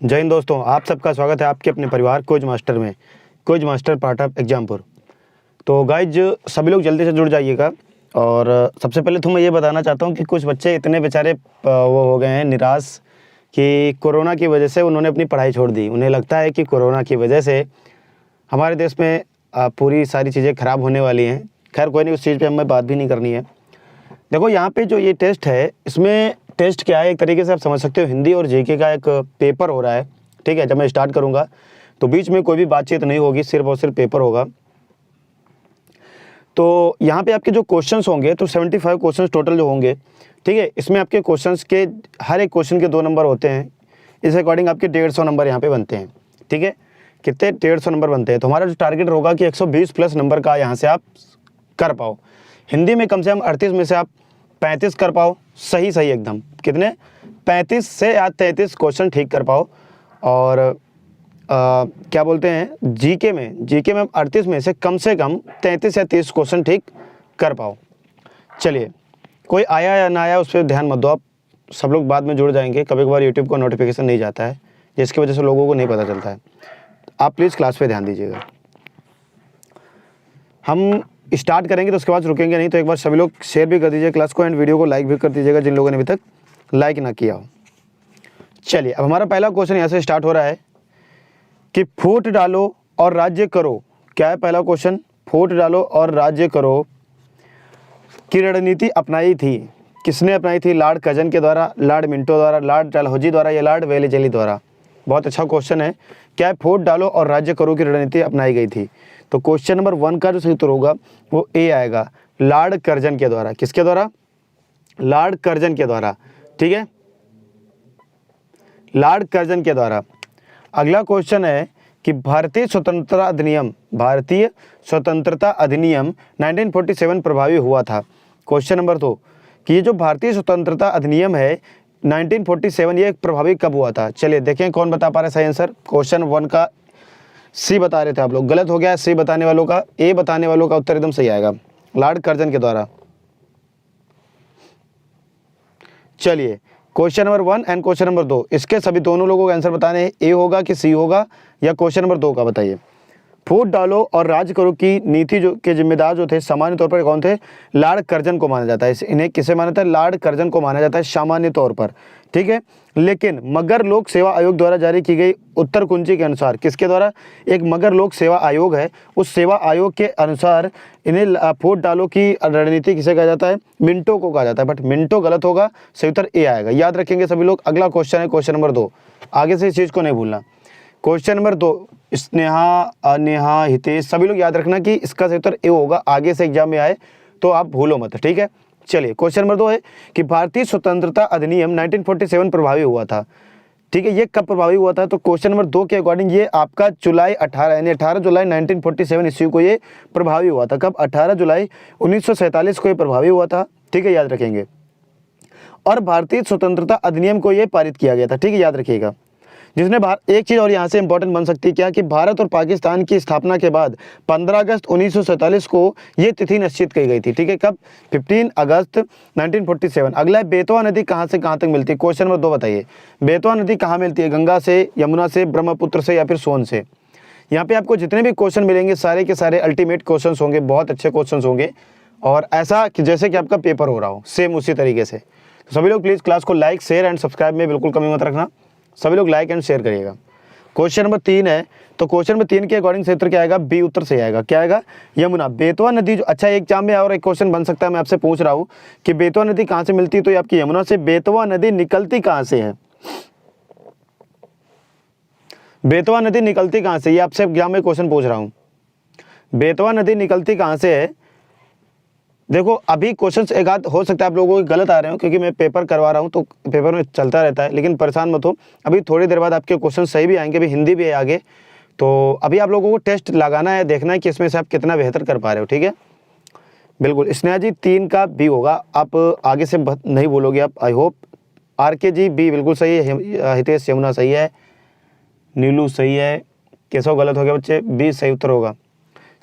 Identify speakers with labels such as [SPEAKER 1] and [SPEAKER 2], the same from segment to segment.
[SPEAKER 1] जय हिंद दोस्तों, आप सबका स्वागत है आपके अपने परिवार क्विज मास्टर में। Quiz master part of Exampur. तो गाइज सभी लोग जल्दी से जुड़ जाइएगा। और सबसे पहले तो मैं ये बताना चाहता हूँ कि कुछ बच्चे इतने बेचारे वो हो गए हैं निराश कि कोरोना की वजह से उन्होंने अपनी पढ़ाई छोड़ दी। उन्हें लगता है कि कोरोना की वजह से हमारे देश में पूरी सारी चीज़ें ख़राब होने वाली हैं। खैर कोई नहीं, उस चीज़ पर हमें बात भी नहीं करनी है। देखो यहाँ पे जो ये टेस्ट है, इसमें टेस्ट क्या है, एक तरीके से आप समझ सकते हो हिंदी और जीके का एक पेपर हो रहा है। ठीक है, जब मैं स्टार्ट करूँगा तो बीच में कोई भी बातचीत नहीं होगी, सिर्फ और सिर्फ पेपर होगा। तो यहाँ पे आपके जो क्वेश्चंस होंगे तो 75 क्वेश्चंस टोटल जो होंगे। ठीक है, इसमें आपके क्वेश्चंस के हर एक क्वेश्चन के 2 नंबर होते हैं। इस अकॉर्डिंग आपके 150 नंबर यहाँ पे बनते हैं। ठीक है, कितने 150 नंबर बनते हैं। तो हमारा जो टारगेट होगा कि 120 प्लस नंबर का यहाँ से आप कर पाओ। हिंदी में कम से कम 38 में से आप 35 कर पाओ। सही एकदम कितने 35 से या 33 क्वेश्चन ठीक कर पाओ। और क्या बोलते हैं जीके में 38 में से कम 33 या 30 क्वेश्चन ठीक कर पाओ। चलिए, कोई आया या ना आया उस पर ध्यान मत दो आप, सब लोग बाद में जुड़ जाएंगे। कभी कभार यूट्यूब को नोटिफिकेशन नहीं जाता है, जिसकी वजह से लोगों को नहीं पता चलता है। आप प्लीज़ क्लास पे ध्यान दीजिएगा। हम स्टार्ट करेंगे तो उसके बाद रुकेंगे नहीं। तो एक बार सभी लोग शेयर भी कर दीजिए क्लास को एंड वीडियो को लाइक भी कर दीजिएगा जिन लोगों ने अभी तक लाइक ना किया हो। चलिए, अब हमारा पहला क्वेश्चन यहाँ से स्टार्ट हो रहा है कि फूट डालो और राज्य करो। क्या है पहला क्वेश्चन? फूट डालो और राज्य करो की रणनीति अपनाई थी। किसने अपनाई थी? लॉर्ड कर्जन के द्वारा, लॉर्ड मिंटो द्वारा, लॉर्ड डलहौजी द्वारा या लॉर्ड वेलेज़ली द्वारा। बहुत अच्छा क्वेश्चन है। क्या है? फूट डालो और राज्य करो की रणनीति अपनाई गई थी। तो क्वेश्चन नंबर 1 का जो सही उत्तर होगा वो ए आएगा, लॉर्ड कर्जन के द्वारा। किसके द्वारा? लॉर्ड कर्जन के द्वारा। ठीक है, लॉर्ड कर्जन के द्वारा। अगला क्वेश्चन है कि भारतीय स्वतंत्रता अधिनियम 1947 प्रभावी हुआ था। क्वेश्चन नंबर 2 कि ये जो भारतीय स्वतंत्रता अधिनियम है 1947 ये प्रभावी कब हुआ था। चलिए देखें कौन बता पा रहा है सही आंसर। क्वेश्चन 1 का सी बता रहे थे आप लोग, गलत हो गया। सी बताने वालों का, ए बताने वालों का उत्तर एकदम सही आएगा, लॉर्ड कर्जन के द्वारा। चलिए, question number 1 and question number 2, इसके सभी दोनों लोगों का आंसर बताने हैं। ए होगा कि सी होगा या क्वेश्चन नंबर 2 का बताइए। फूट डालो और राज करो की नीति जो के जिम्मेदार जो थे सामान्य तौर पर कौन थे? लॉर्ड कर्जन को माना जाता है। इन्हें किसे माना जाता है? लॉर्ड कर्जन को माना जाता है सामान्य तौर पर। ठीक है, लेकिन मगर लोक सेवा आयोग द्वारा जारी की गई उत्तर कुंजी के अनुसार, किसके द्वारा? एक मगर लोक सेवा आयोग है, उस सेवा आयोग के अनुसार इन्हें फूट डालो की रणनीति किसे कहा जाता है? मिंटो को कहा जाता है। बट मिंटो गलत होगा, सही उत्तर ए आएगा। याद रखेंगे सभी लोग। अगला क्वेश्चन है क्वेश्चन नंबर 2, आगे से इस चीज को नहीं भूलना। क्वेश्चन नंबर 2, स्नेहा, अनेहा, हितेश, सभी लोग याद रखना कि इसका सही उत्तर ए होगा। आगे से एग्जाम में आए तो आप भूलो मत। ठीक है, चलिए क्वेश्चन नंबर 2 है कि भारतीय स्वतंत्रता अधिनियम 1947 प्रभावी हुआ था। ठीक है, ये कब प्रभावी हुआ था? तो क्वेश्चन नंबर 2 के अकॉर्डिंग ये आपका जुलाई 18 यानी 18 जुलाई 1947 ईस्वी को ये प्रभावी हुआ था। कब? 18 जुलाई 1947 को ये प्रभावी हुआ था। ठीक है, याद रखेंगे। और भारतीय स्वतंत्रता अधिनियम को ये पारित किया गया था। ठीक है, याद रखिएगा। जिसने एक चीज़ और यहाँ से इंपॉर्टेंट बन सकती है क्या कि भारत और पाकिस्तान की स्थापना के बाद 15 अगस्त 1947 को ये तिथि निश्चित की गई थी। ठीक है, कब? 15 अगस्त 1947। अगला है बेतवा नदी कहाँ से कहाँ तक मिलती है। क्वेश्चन नंबर 2 बताइए, बेतवा नदी कहाँ मिलती है? गंगा से, यमुना से, ब्रह्मपुत्र से या फिर सोन से? यहाँ पे आपको जितने भी क्वेश्चन मिलेंगे सारे के सारे अल्टीमेट क्वेश्चन होंगे, बहुत अच्छे क्वेश्चन होंगे। और ऐसा कि जैसे कि आपका पेपर हो रहा हो, सेम उसी तरीके से। तो सभी लोग प्लीज़ क्लास को लाइक, शेयर एंड सब्सक्राइब में बिल्कुल कमी मत रखना। सभी लोग लाइक एंड शेयर करिएगा। क्वेश्चन नंबर 3 है, तो क्वेश्चन नंबर 3 के अकॉर्डिंग सही उत्तर क्या आएगा? बी उत्तर सही आएगा। क्या आएगा? यमुना। बेतवा नदी जो, अच्छा एक एग्जाम में और एक क्वेश्चन बन सकता है, मैं आपसे पूछ रहा हूँ कि बेतवा नदी कहाँ से मिलती है, तो ये आपकी यमुना से। बेतवा नदी निकलती कहाँ से है? बेतवा नदी निकलती कहाँ से? ये आपसे एग्जाम में क्वेश्चन पूछ रहा हूँ, बेतवा नदी निकलती कहाँ से है? देखो अभी क्वेश्चंस एक आध हो सकता है आप लोगों के गलत आ रहे हो, क्योंकि मैं पेपर करवा रहा हूँ तो पेपर में चलता रहता है, लेकिन परेशान मत हो। अभी थोड़ी देर बाद आपके क्वेश्चन सही भी आएंगे, अभी हिंदी भी है आगे। तो अभी आप लोगों को टेस्ट लगाना है, देखना है कि इसमें से आप कितना बेहतर कर पा रहे हो। ठीक है, बिल्कुल। स्नेहा जी 3 का बी होगा, आप आगे से नहीं बोलोगे आप, आई होप। आर के जी बी बिल्कुल सही है, हितेश यमुना सही है, नीलू सही है, केशव गलत हो गया बच्चे, बी सही उत्तर होगा।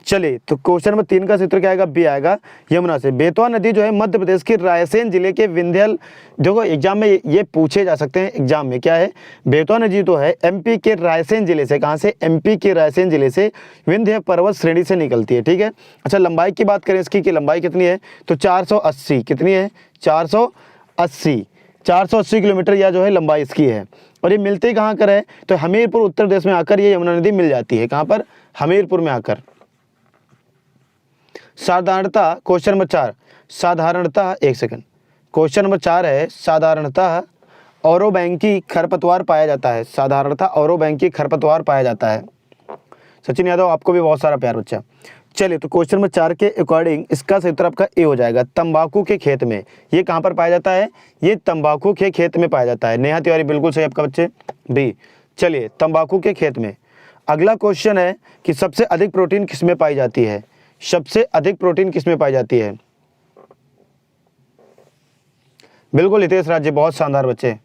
[SPEAKER 1] चलिए तो क्वेश्चन नंबर 3 का सूत्र क्या आएगा, बी आएगा यमुना से। बेतवा नदी जो है मध्य प्रदेश के रायसेन जिले के विंध्यल, देखो एग्जाम में ये पूछे जा सकते हैं एग्जाम में, क्या है बेतवा नदी तो है एमपी के रायसेन जिले से, कहाँ से, एमपी के रायसेन जिले से विंध्य पर्वत श्रेणी से निकलती है, ठीक है। अच्छा लंबाई की बात करें इसकी कि लंबाई कितनी है, तो 480, कितनी है 480 किलोमीटर या जो है लंबाई इसकी है। और ये मिलती कहाँ कर है, तो हमीरपुर उत्तर प्रदेश में आकर ये यमुना नदी मिल जाती है, कहाँ पर, हमीरपुर में आकर। साधारणतः क्वेश्चन नंबर 4, साधारणतः एक सेकंड, क्वेश्चन नंबर 4 है साधारणतः औरोबैंकी खरपतवार पाया जाता है, साधारणतः औरोबैंकी खरपतवार पाया जाता है। सचिन यादव आपको भी बहुत सारा प्यार बच्चा। चलिए तो क्वेश्चन नंबर 4 के अकॉर्डिंग इसका सही उत्तर आपका ए हो जाएगा, तंबाकू के खेत में। ये कहाँ पर पाया जाता है, ये तंबाकू के खेत में पाया जाता है। नेहा तिवारी बिल्कुल सही आपका बच्चे, बी। चलिए तंबाकू के खेत में। अगला क्वेश्चन है कि सबसे अधिक प्रोटीन किसमें पाई जाती है, सबसे अधिक प्रोटीन किसमें पाई जाती है, बिल्कुल हितेश राज्य, बहुत शानदार बच्चे।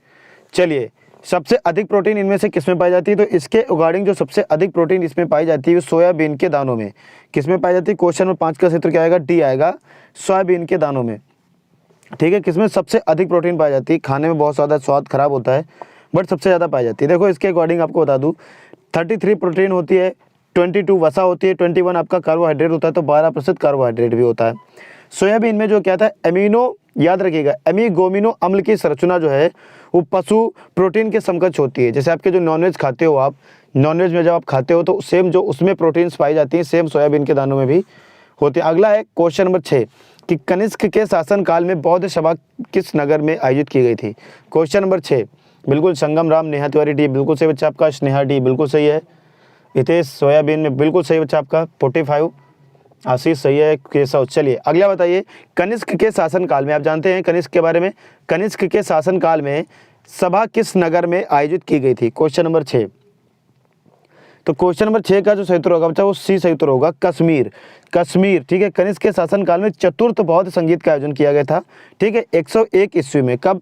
[SPEAKER 1] चलिए सबसे अधिक प्रोटीन इनमें से किसमें पाई जाती है, तो इसके अकॉर्डिंग जो सबसे अधिक प्रोटीन इसमें पाई जाती है सोयाबीन के दानों में। किसमें पाई जाती है, क्वेश्चन नंबर 5 का सूत्र क्या आएगा, डी आएगा, सोयाबीन के दानों में, ठीक है। किसमें सबसे अधिक प्रोटीन पाई जाती है, खाने में बहुत ज़्यादा स्वाद खराब होता है बट सबसे ज़्यादा पाई जाती है। देखो इसके अकॉर्डिंग आपको बता दूँ 33 प्रोटीन होती है, 22 वसा होती है, 21 आपका कार्बोहाइड्रेट होता है, तो 12% कार्बोहाइड्रेट भी होता है। सोयाबीन में जो क्या था एमिनो, याद रखिएगा एमिगोमिनो अम्ल की संरचना जो है वो पशु प्रोटीन के समकक्ष होती है। जैसे आपके जो नॉनवेज खाते हो, आप नॉनवेज में जब आप खाते हो तो सेम जो उसमें प्रोटीन्स पाई जाती हैं सेम सोयाबीन के दानों में भी होती है। अगला है क्वेश्चन नंबर 6 कि कनिष्क के शासनकाल में बौद्ध सभा किस नगर में आयोजित की गई थी। क्वेश्चन नंबर 6 बिल्कुल संगम राम, नेहा तिवारी डी बिल्कुल सही बच्चा आपका, स्नेहा डी बिल्कुल सही है, हितेश सोयाबीन में बिल्कुल सही बच्चा आपका, 45 आशीष सही है, केशव। चलिए अगला बताइए, कनिष्क के शासनकाल में, आप जानते हैं कनिष्क के बारे में, कनिष्क के शासनकाल में सभा किस नगर में आयोजित की गई थी, क्वेश्चन नंबर 6। तो क्वेश्चन नंबर 6 का जो सही उत्तर होगा बच्चा वो सी सही उत्तर होगा, कश्मीर, कश्मीर, ठीक है। कनिष्क के शासनकाल में चतुर्थ बौद्ध संगीत का आयोजन किया गया था, ठीक है, 101 ईस्वी में। कब,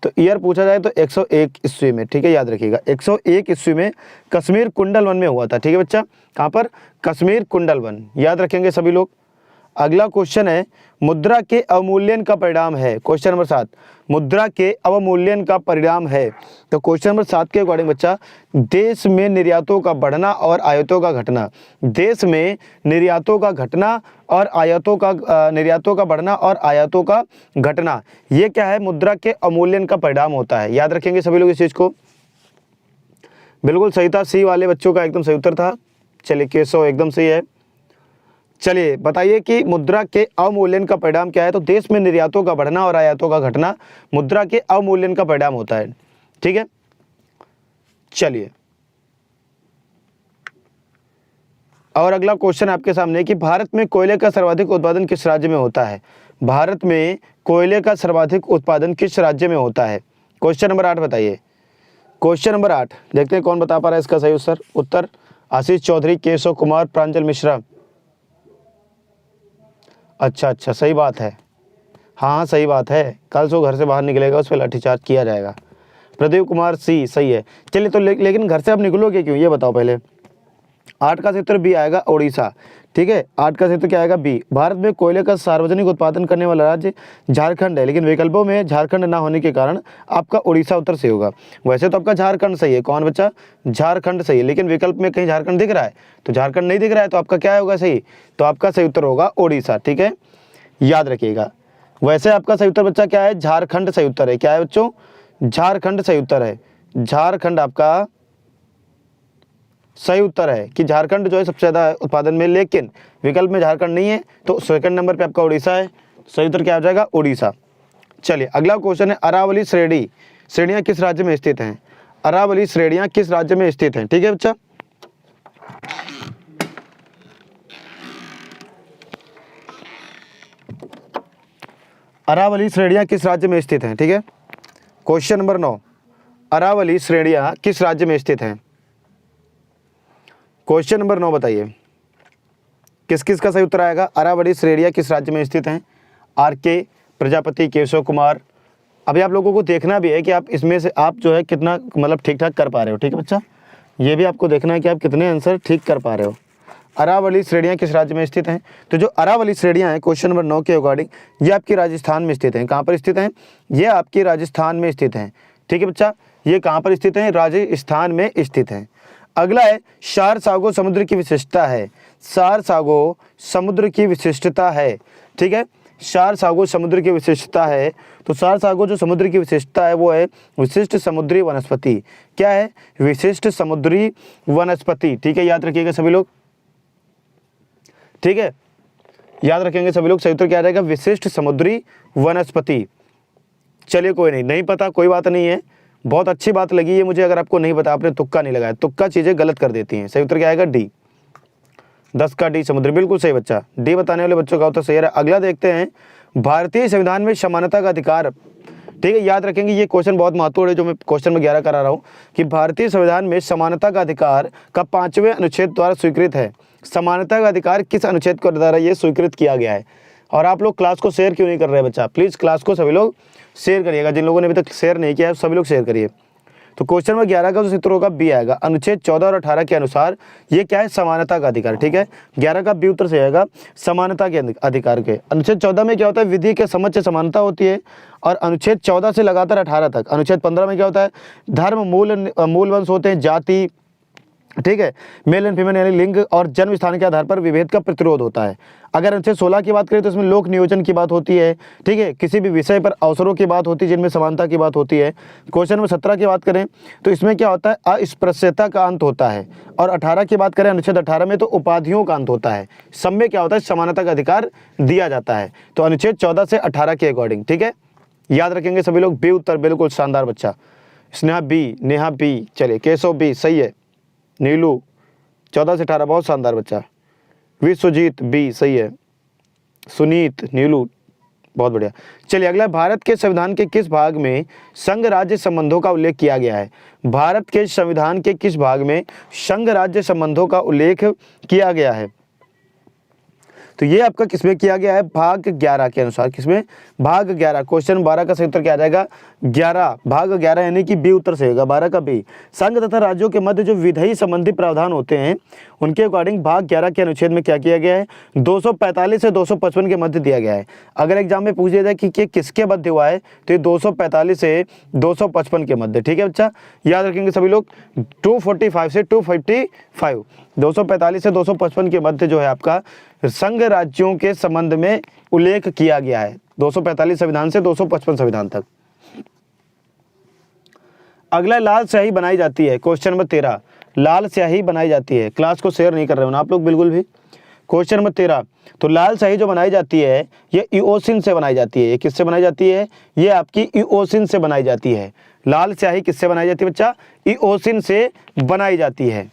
[SPEAKER 1] तो ईयर पूछा जाए तो 101 ईस्वी में, ठीक है, याद रखिएगा 101 ईस्वी में कश्मीर कुंडल वन में हुआ था, ठीक है बच्चा, कहाँ पर, कश्मीर कुंडल वन, याद रखेंगे सभी लोग। अगला क्वेश्चन है मुद्रा के अवमूल्यन का परिणाम है, क्वेश्चन नंबर 7, मुद्रा के अवमूल्यन का परिणाम है। तो क्वेश्चन नंबर 7 के अकॉर्डिंग बच्चा, देश में निर्यातों का बढ़ना और आयातों का घटना, देश में निर्यातों का घटना और आयातों का निर्यातों का बढ़ना और आयातों का घटना, ये क्या है, मुद्रा के अवमूल्यन का परिणाम होता है। याद रखेंगे सभी लोग इस चीज को, बिल्कुल सही था, सी वाले बच्चों का एकदम सही उत्तर था। चलिए केशव एकदम सही है। चलिए बताइए कि मुद्रा के अवमूल्यन का परिणाम क्या है, तो देश में निर्यातों का बढ़ना और आयातों का घटना मुद्रा के अवमूल्यन का परिणाम होता है, ठीक है। चलिए और अगला क्वेश्चन आपके सामने कि भारत में कोयले का सर्वाधिक उत्पादन किस राज्य में होता है, भारत में कोयले का सर्वाधिक उत्पादन किस राज्य में होता है। क्वेश्चन नंबर 8 बताइए, क्वेश्चन नंबर 8 देखते हैं कौन बता पा रहा है इसका सही उत्तर, आशीष चौधरी, केशव कुमार, प्रांजल मिश्रा। अच्छा सही बात है, हाँ सही बात है, कल जो घर से बाहर निकलेगा उस पर लाठीचार्ज किया जाएगा। प्रदीप कुमार सी सही है। चलिए तो लेकिन घर से आप निकलोगे क्यों ये बताओ पहले। 8 का उत्तर बी आएगा ओडिशा, ठीक है, 8 का उत्तर क्या आएगा बी। भारत में कोयले का सार्वजनिक उत्पादन करने वाला राज्य झारखंड है, लेकिन विकल्पों में झारखंड ना होने के कारण आपका उड़ीसा उत्तर सही होगा। वैसे तो आपका झारखंड सही है, कौन बच्चा, झारखंड सही है, लेकिन विकल्प में कहीं झारखंड दिख रहा है, तो झारखंड नहीं दिख रहा है तो आपका क्या होगा सही, तो आपका सही उत्तर होगा ओडिशा, ठीक है, याद रखिएगा। वैसे आपका सही उत्तर बच्चा क्या है, झारखंड सही उत्तर है, क्या है बच्चों, झारखंड सही उत्तर है, झारखंड आपका सही उत्तर है कि झारखंड जो है सबसे ज़्यादा उत्पादन में, लेकिन विकल्प में झारखंड नहीं है तो सेकंड नंबर पे आपका उड़ीसा है, सही उत्तर क्या हो जाएगा उड़ीसा। चलिए अगला क्वेश्चन है अरावली श्रेणियाँ किस राज्य में स्थित हैं, अरावली श्रेणियाँ किस राज्य में स्थित हैं, ठीक है बच्चा। अरावली श्रेणियाँ किस राज्य में स्थित हैं, ठीक है। क्वेश्चन नंबर 9, अरावली श्रेणियाँ किस राज्य में स्थित हैं। क्वेश्चन नंबर 9 बताइए किस किस का सही उत्तर आएगा। अरावली श्रेणियाँ किस राज्य में स्थित हैं, आर के, प्रजापति, केशव कुमार। अभी आप लोगों को देखना भी है कि आप इसमें से आप जो है कितना मतलब ठीक ठाक कर पा रहे हो, ठीक है बच्चा, ये भी आपको देखना है कि आप कितने आंसर ठीक कर पा रहे हो। अरावली श्रेणियाँ किस राज्य में स्थित हैं? तो जो अरावली श्रेणियाँ हैं क्वेश्चन नंबर 9 के अकॉर्डिंग ये आपकी राजस्थान में स्थित हैं। कहाँ पर स्थित हैं? ये आपकी राजस्थान में स्थित हैं। ठीक है बच्चा, ये कहाँ पर स्थित हैं? राजस्थान में स्थित हैं। अगला है सारसागो समुद्र की विशिष्टता है। सारसागो समुद्र की विशिष्टता है। ठीक है, सारसागो समुद्र की विशिष्टता है। तो सारसागो जो समुद्र की विशिष्टता है वो है विशिष्ट समुद्री वनस्पति। क्या है? विशिष्ट समुद्री वनस्पति। ठीक है, याद रखिएगा सभी लोग। ठीक है, याद रखेंगे सभी लोग। सही उत्तर क्या रहेगा? विशिष्ट समुद्री वनस्पति। चलिए कोई नहीं पता, कोई बात नहीं है, बहुत अच्छी बात लगी है मुझे। अगर आपको नहीं पता, आपने तुक्का नहीं लगाया, तुक्का चीजें गलत कर देती हैं। सही उत्तर क्या आएगा? डी। 10 का डी समुद्र, बिल्कुल सही बच्चा। डी बताने वाले बच्चों का उत्तर सही है। अगला देखते हैं, भारतीय संविधान में समानता का अधिकार। ठीक है, याद रखेंगे ये क्वेश्चन बहुत महत्वपूर्ण है जो मैं क्वेश्चन में 11 करा रहा हूँ कि भारतीय संविधान में समानता का अधिकार का 5वें अनुच्छेद द्वारा स्वीकृत है। समानता का अधिकार किस अनुच्छेद के द्वारा ये स्वीकृत किया गया है? और आप लोग क्लास को शेयर क्यों नहीं कर रहे बच्चा? प्लीज़ क्लास को सभी लोग शेयर करिएगा। जिन लोगों ने अभी तक शेयर नहीं किया है सभी लोग शेयर करिए। तो क्वेश्चन नंबर 11 का जो सूत्र होगा बी आएगा। अनुच्छेद 14 और 18 के अनुसार ये क्या है? समानता का अधिकार। ठीक है, 11 का बी उत्तर से आएगा समानता के अधिकार के। अनुच्छेद 14 में क्या होता है? विधि के समक्ष समानता होती है। और अनुच्छेद 14 से लगातार 18 तक। अनुच्छेद 15 में क्या होता है? धर्म, मूल वंश होते हैं, जाति, ठीक है, मेल एंड फीमेल यानी लिंग और जन्म स्थान के आधार पर विभेद का प्रतिरोध होता है। अगर अनुच्छेद 16 की बात करें तो इसमें लोक नियोजन की बात होती है। ठीक है, किसी भी विषय पर अवसरों की बात होती है जिनमें समानता की बात होती है। क्वेश्चन नंबर 17 की बात करें तो इसमें क्या होता है? अस्पृश्यता का अंत होता है। और 18 की बात करें अनुच्छेद 18 में तो उपाधियों का अंत होता है। सब में क्या होता है? समानता का अधिकार दिया जाता है। तो अनुच्छेद 14 से 18 के अकॉर्डिंग। ठीक है, याद रखेंगे सभी लोग। बी उत्तर बिल्कुल शानदार बच्चा। स्नेहा बी, नेहा बी, चलिए केशव बी सही है। नीलू 14 से 18 बहुत शानदार बच्चा। विश्वजीत बी सही है। सुनीत, नीलू बहुत बढ़िया। चलिए अगला, भारत के संविधान के किस भाग में संघ राज्य संबंधों का उल्लेख किया गया है? भारत के संविधान के किस भाग में संघ राज्य संबंधों का उल्लेख किया गया है? तो ये आपका किसमें किया गया है? भाग 11 के अनुसार। किसमें? भाग 11। क्वेश्चन 12 का सही उत्तर क्या आ जाएगा? 11, भाग 11 यानी कि बी उत्तर से होगा। 12 का बी। संघ तथा राज्यों के मध्य जो विधेयी संबंधी प्रावधान होते हैं उनके अकॉर्डिंग भाग 11 के अनुच्छेद में क्या किया गया है? 245 से 255 के मध्य दिया गया है। अगर एग्जाम में पूछ लिया जाए कि किसके मध्य हुआ है तो ये 245 से 255 के मध्य। ठीक है बच्चा, याद रखेंगे सभी लोग। 245 से 255, 245 से 255 के मध्य जो है आपका संघ राज्यों के संबंध में उल्लेख किया गया है। 245 संविधान से 255 संविधान तक। अगला, लाल स्याही बनाई जाती है। क्वेश्चन नंबर 13, लाल स्याही बनाई जाती है। क्लास को शेयर नहीं कर रहे हो ना आप लोग बिल्कुल भी। क्वेश्चन नंबर 13, तो लाल स्याही जो बनाई जाती है ये इओसिन से बनाई जाती है। ये किससे बनाई जाती है? ये आपकी इओसिन से बनाई जाती है। लाल स्याही किससे बनाई जाती है बच्चा? इओसिन से बनाई जाती है।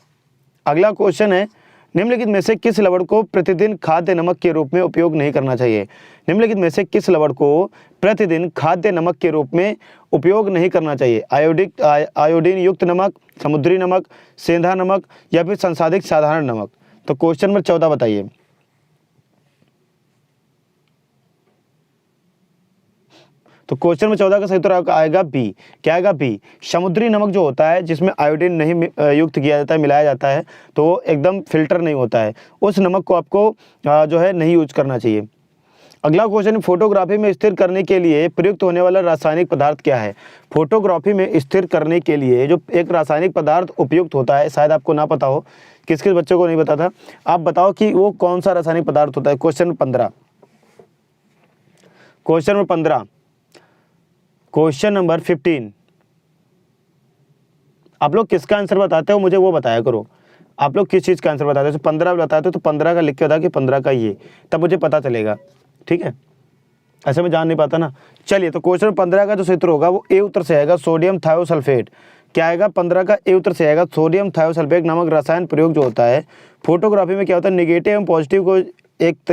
[SPEAKER 1] अगला क्वेश्चन है, निम्नलिखित में से किस लवण को प्रतिदिन खाद्य नमक के रूप में उपयोग नहीं करना चाहिए? निम्नलिखित में से किस लवण को प्रतिदिन खाद्य नमक के रूप में उपयोग नहीं करना चाहिए? आयोडीन युक्त नमक, समुद्री नमक, सेंधा नमक या फिर संसाधित साधारण नमक? तो क्वेश्चन नंबर 14 बताइए। तो क्वेश्चन में 14 का सही उत्तर आएगा बी। क्या आएगा? बी। समुद्री नमक जो होता है जिसमें आयोडीन नहीं युक्त किया जाता है, मिलाया जाता है, तो एकदम फिल्टर नहीं होता है, उस नमक को आपको जो है नहीं यूज करना चाहिए। अगला क्वेश्चन, फोटोग्राफी में स्थिर करने के लिए प्रयुक्त होने वाला रासायनिक पदार्थ क्या है? फोटोग्राफी में स्थिर करने के लिए जो एक रासायनिक पदार्थ उपयुक्त होता है, शायद आपको ना पता हो, किस किस बच्चों को नहीं पता था, आप बताओ कि वो कौन सा रासायनिक पदार्थ होता है। Question 15, question number 15, question number 15। आप लोग किसका आंसर बताते हो मुझे वो बताया करो। आप लोग किस चीज़ का आंसर बताते हो? 15 बताते हो तो 15 का लिख के बता कि 15 का ये, तब मुझे पता चलेगा। ठीक है, ऐसे में जान नहीं पाता ना। चलिए, तो क्वेश्चन 15 का जो सूत्र होगा वो ए उत्तर से आएगा, सोडियम थायोसल्फेट। क्या आएगा? 15 का ए उत्तर से आएगा, सोडियम थायोसल्फेट नामक रसायन प्रयोग जो होता है फोटोग्राफी में क्या होता है? निगेटिव एवं पॉजिटिव को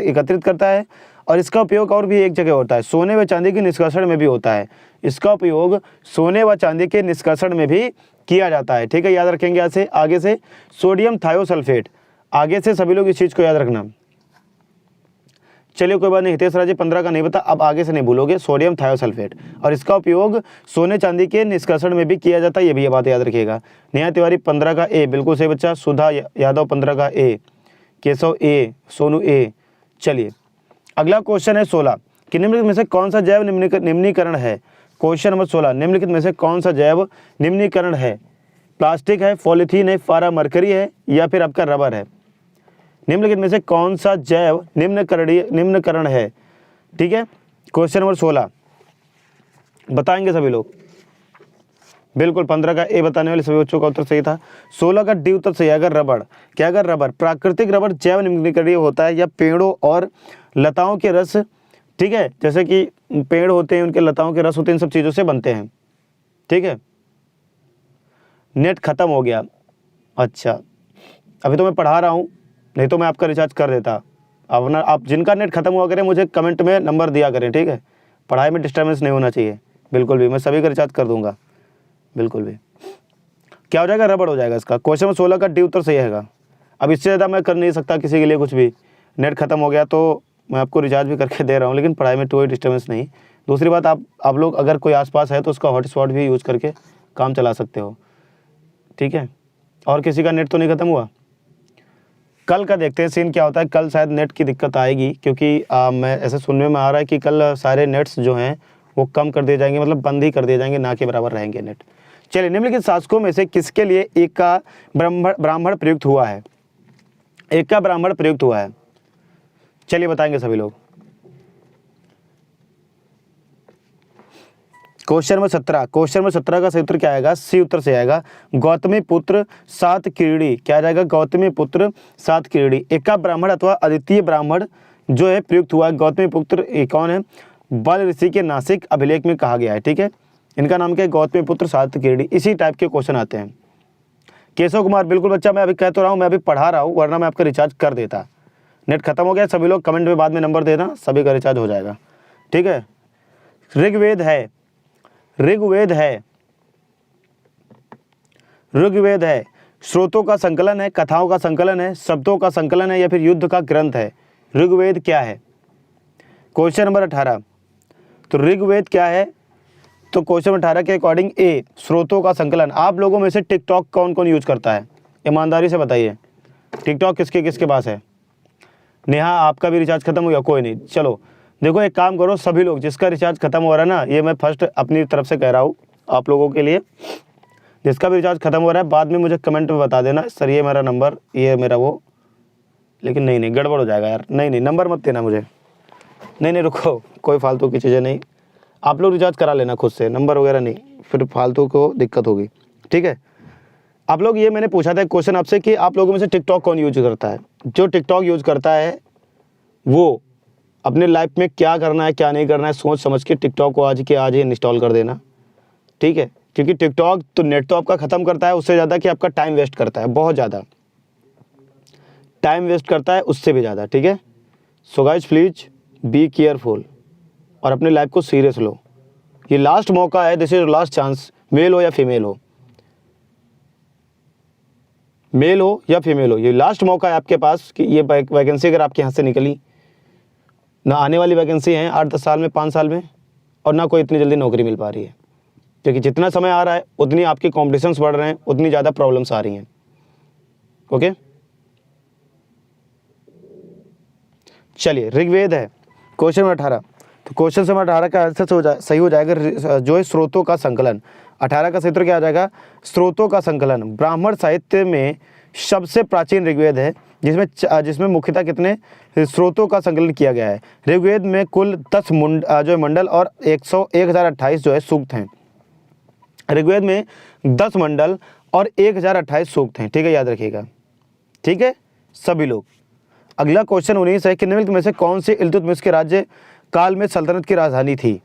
[SPEAKER 1] एकत्रित करता है। और इसका उपयोग और भी एक जगह होता है, सोने व चांदी के निष्कर्षण में भी होता है। इसका उपयोग सोने व चांदी के निष्कर्षण में भी किया जाता है। ठीक है, याद रखेंगे यहाँ से आगे से सोडियम थायोसल्फेट, आगे से सभी लोग इस चीज़ को याद रखना। चलिए कोई बात नहीं, हितेश राज जी 15 का नहीं पता, अब आगे से नहीं भूलोगे, सोडियम थायोसल्फेट। और इसका उपयोग सोने चांदी के निष्कर्षण में भी किया जाता है, ये भी ये बात याद रखिएगा। नेहा तिवारी 15 का ए, बिल्कुल सही बच्चा। सुधा यादव 15 का ए। केशव ए, सोनू ए। चलिए अगला क्वेश्चन है 16 कि निम्नलिखित में से कौन सा जैव निम्नीकरण है। क्वेश्चन नंबर 16, निम्नलिखित में से कौन सा जैव निम्नीकरण है। प्लास्टिक है, पॉलीथीन है, पारा मरकरी है या फिर आपका रबर है। निम्नलिखित में से कौन सा जैव निम्नकरण है। ठीक है, क्वेश्चन नंबर 16 बताएंगे सभी लोग। बिल्कुल 15 का ए बताने वाले सभी बच्चों का उत्तर सही था। 16 का डी उत्तर सही है। अगर रबड़, क्या अगर रबर, प्राकृतिक रबर जैव निम्नीकरणीय होता है या पेड़ों और लताओं के रस, ठीक है, जैसे कि पेड़ होते हैं उनके लताओं के रस होते हैं, इन सब चीज़ों से बनते हैं। ठीक है, नेट खत्म हो गया। अच्छा, अभी तो मैं पढ़ा रहा हूँ, नहीं तो मैं आपका रिचार्ज कर देता। अब ना, आप जिनका नेट खत्म हुआ करें मुझे कमेंट में नंबर दिया करें। ठीक है, पढ़ाई में डिस्टर्बेंस नहीं होना चाहिए बिल्कुल भी, मैं सभी का रिचार्ज कर दूंगा बिल्कुल भी। क्या हो जाएगा, रबड़ हो जाएगा इसका। क्वेश्चन नंबर 16 का डी उत्तर सही है। अब इससे ज़्यादा मैं कर नहीं सकता किसी के लिए कुछ भी। नेट खत्म हो गया तो मैं आपको रिचार्ज भी करके दे रहा हूँ, लेकिन पढ़ाई में कोई डिस्टर्बेंस नहीं। दूसरी बात, आप लोग अगर कोई आसपास है तो उसका हॉटस्पॉट भी यूज़ करके काम चला सकते हो। ठीक है, और किसी का नेट तो नहीं खत्म हुआ। कल का देखते हैं सीन क्या होता है। कल शायद नेट की दिक्कत आएगी, क्योंकि मैं ऐसे सुनने में आ रहा है कि कल सारे नेट्स जो हैं वो कम कर दिए जाएंगे, मतलब बंद ही कर दिए जाएंगे, ना के बराबर रहेंगे नेट। चलिए, निम्नलिखित शासकों में से किसके लिए एक का ब्राह्मण प्रयुक्त हुआ है। एक का ब्राह्मण प्रयुक्त हुआ है, चलिए बताएंगे सभी लोग। क्वेश्चन नंबर 17 का सही उत्तर क्या आएगा, सी उत्तर से आएगा। गौतमी पुत्र सात किरीड़ी, क्या जाएगा, गौतमी पुत्र सात किरीड़ी। एक का ब्राह्मण अथवा अद्वितीय ब्राह्मण जो है प्रयुक्त हुआ है। गौतमी पुत्र ये कौन है, बल ऋषि के नासिक अभिलेख में कहा गया है। ठीक है, इनका नाम क्या है, गौतमी पुत्र सात किरीड़ी। इसी टाइप के क्वेश्चन आते हैं। केशव कुमार, बिल्कुल बच्चा, मैं अभी कह तो रहा हूँ, मैं अभी पढ़ा रहा हूँ, वरना मैं आपका रिचार्ज कर देता। नेट खत्म हो गया, सभी लोग कमेंट में बाद में नंबर देना, सभी का रिचार्ज हो जाएगा। ठीक है, ऋग्वेद है, ऋग्वेद है, स्रोतों का संकलन है, कथाओं का संकलन है, शब्दों का संकलन है या फिर युद्ध का ग्रंथ है। ऋग्वेद क्या है। क्वेश्चन नंबर 18, तो ऋग्वेद क्या है, तो क्वेश्चन नंबर 18 के अकॉर्डिंग ए, स्रोतों का संकलन। आप लोगों में से टिकटॉक कौन कौन यूज करता है, ईमानदारी से बताइए। टिकटॉक किसके किसके पास है। नेहा, आपका भी रिचार्ज खत्म हो गया, कोई नहीं। चलो देखो, एक काम करो, सभी लोग जिसका रिचार्ज खत्म हो रहा है ना, ये मैं फर्स्ट अपनी तरफ से कह रहा हूँ आप लोगों के लिए, जिसका भी रिचार्ज खत्म हो रहा है बाद में मुझे कमेंट में बता देना, सर ये मेरा नंबर, ये मेरा वो। लेकिन नहीं गड़बड़ हो जाएगा यार, नहीं नंबर मत देना मुझे, नहीं रुको, कोई फालतू की चीज़ें नहीं। आप लोग रिचार्ज करा लेना खुद से, नंबर वगैरह नहीं, फिर फालतू को दिक्कत होगी। ठीक है, आप लोग, ये मैंने पूछा था क्वेश्चन आपसे कि आप लोगों में से टिकटॉक कौन यूज करता है। जो टिकटॉक यूज करता है वो अपने लाइफ में क्या करना है क्या नहीं करना है सोच समझ के टिकटॉक को आज के आज ही इंस्टॉल कर देना। ठीक है, क्योंकि टिकटॉक तो नेट तो आपका ख़त्म करता है, उससे ज़्यादा कि आपका टाइम वेस्ट करता है, बहुत ज़्यादा टाइम वेस्ट करता है, उससे भी ज़्यादा। ठीक है, so guys please be careful और अपनी लाइफ को सीरियस लो। ये लास्ट मौका है, this is last chance. Male हो या फीमेल हो, मेल हो या फीमेल हो, ये लास्ट मौका है आपके पास कि ये वैकेंसी अगर आपके हाथ से निकली ना, आने वाली वैकेंसी हैं 8-10 साल में, 5 साल में, और ना कोई इतनी जल्दी नौकरी मिल पा रही है, क्योंकि जितना समय आ रहा है उतनी आपके कॉम्पिटिशन्स बढ़ रहे हैं, उतनी ज़्यादा प्रॉब्लम्स आ रही हैं। ओके, चलिए ऋग्वेद है क्वेश्चन नंबर 18, तो क्वेश्चन नंबर 18 का आंसर सही हो जाएगा जो है स्रोतों का संकलन। 18 का सूत्र क्या आ जाएगा, स्रोतों का संकलन। ब्राह्मण साहित्य में सबसे प्राचीन ऋग्वेद है, जिसमें मुख्यतः कितने स्रोतों का संकलन किया गया है। ऋग्वेद में कुल 10 जो मंडल और 1028 जो है सूक्त हैं। ऋग्वेद में 10 मंडल और 1028 सूक्त हैं। ठीक है, याद रखिएगा। ठीक है सभी लोग। अगला क्वेश्चन 19 है कि निम्नलिखित में से कौन सी इल्तुतमिश के राज्य काल में सल्तनत की राजधानी थी।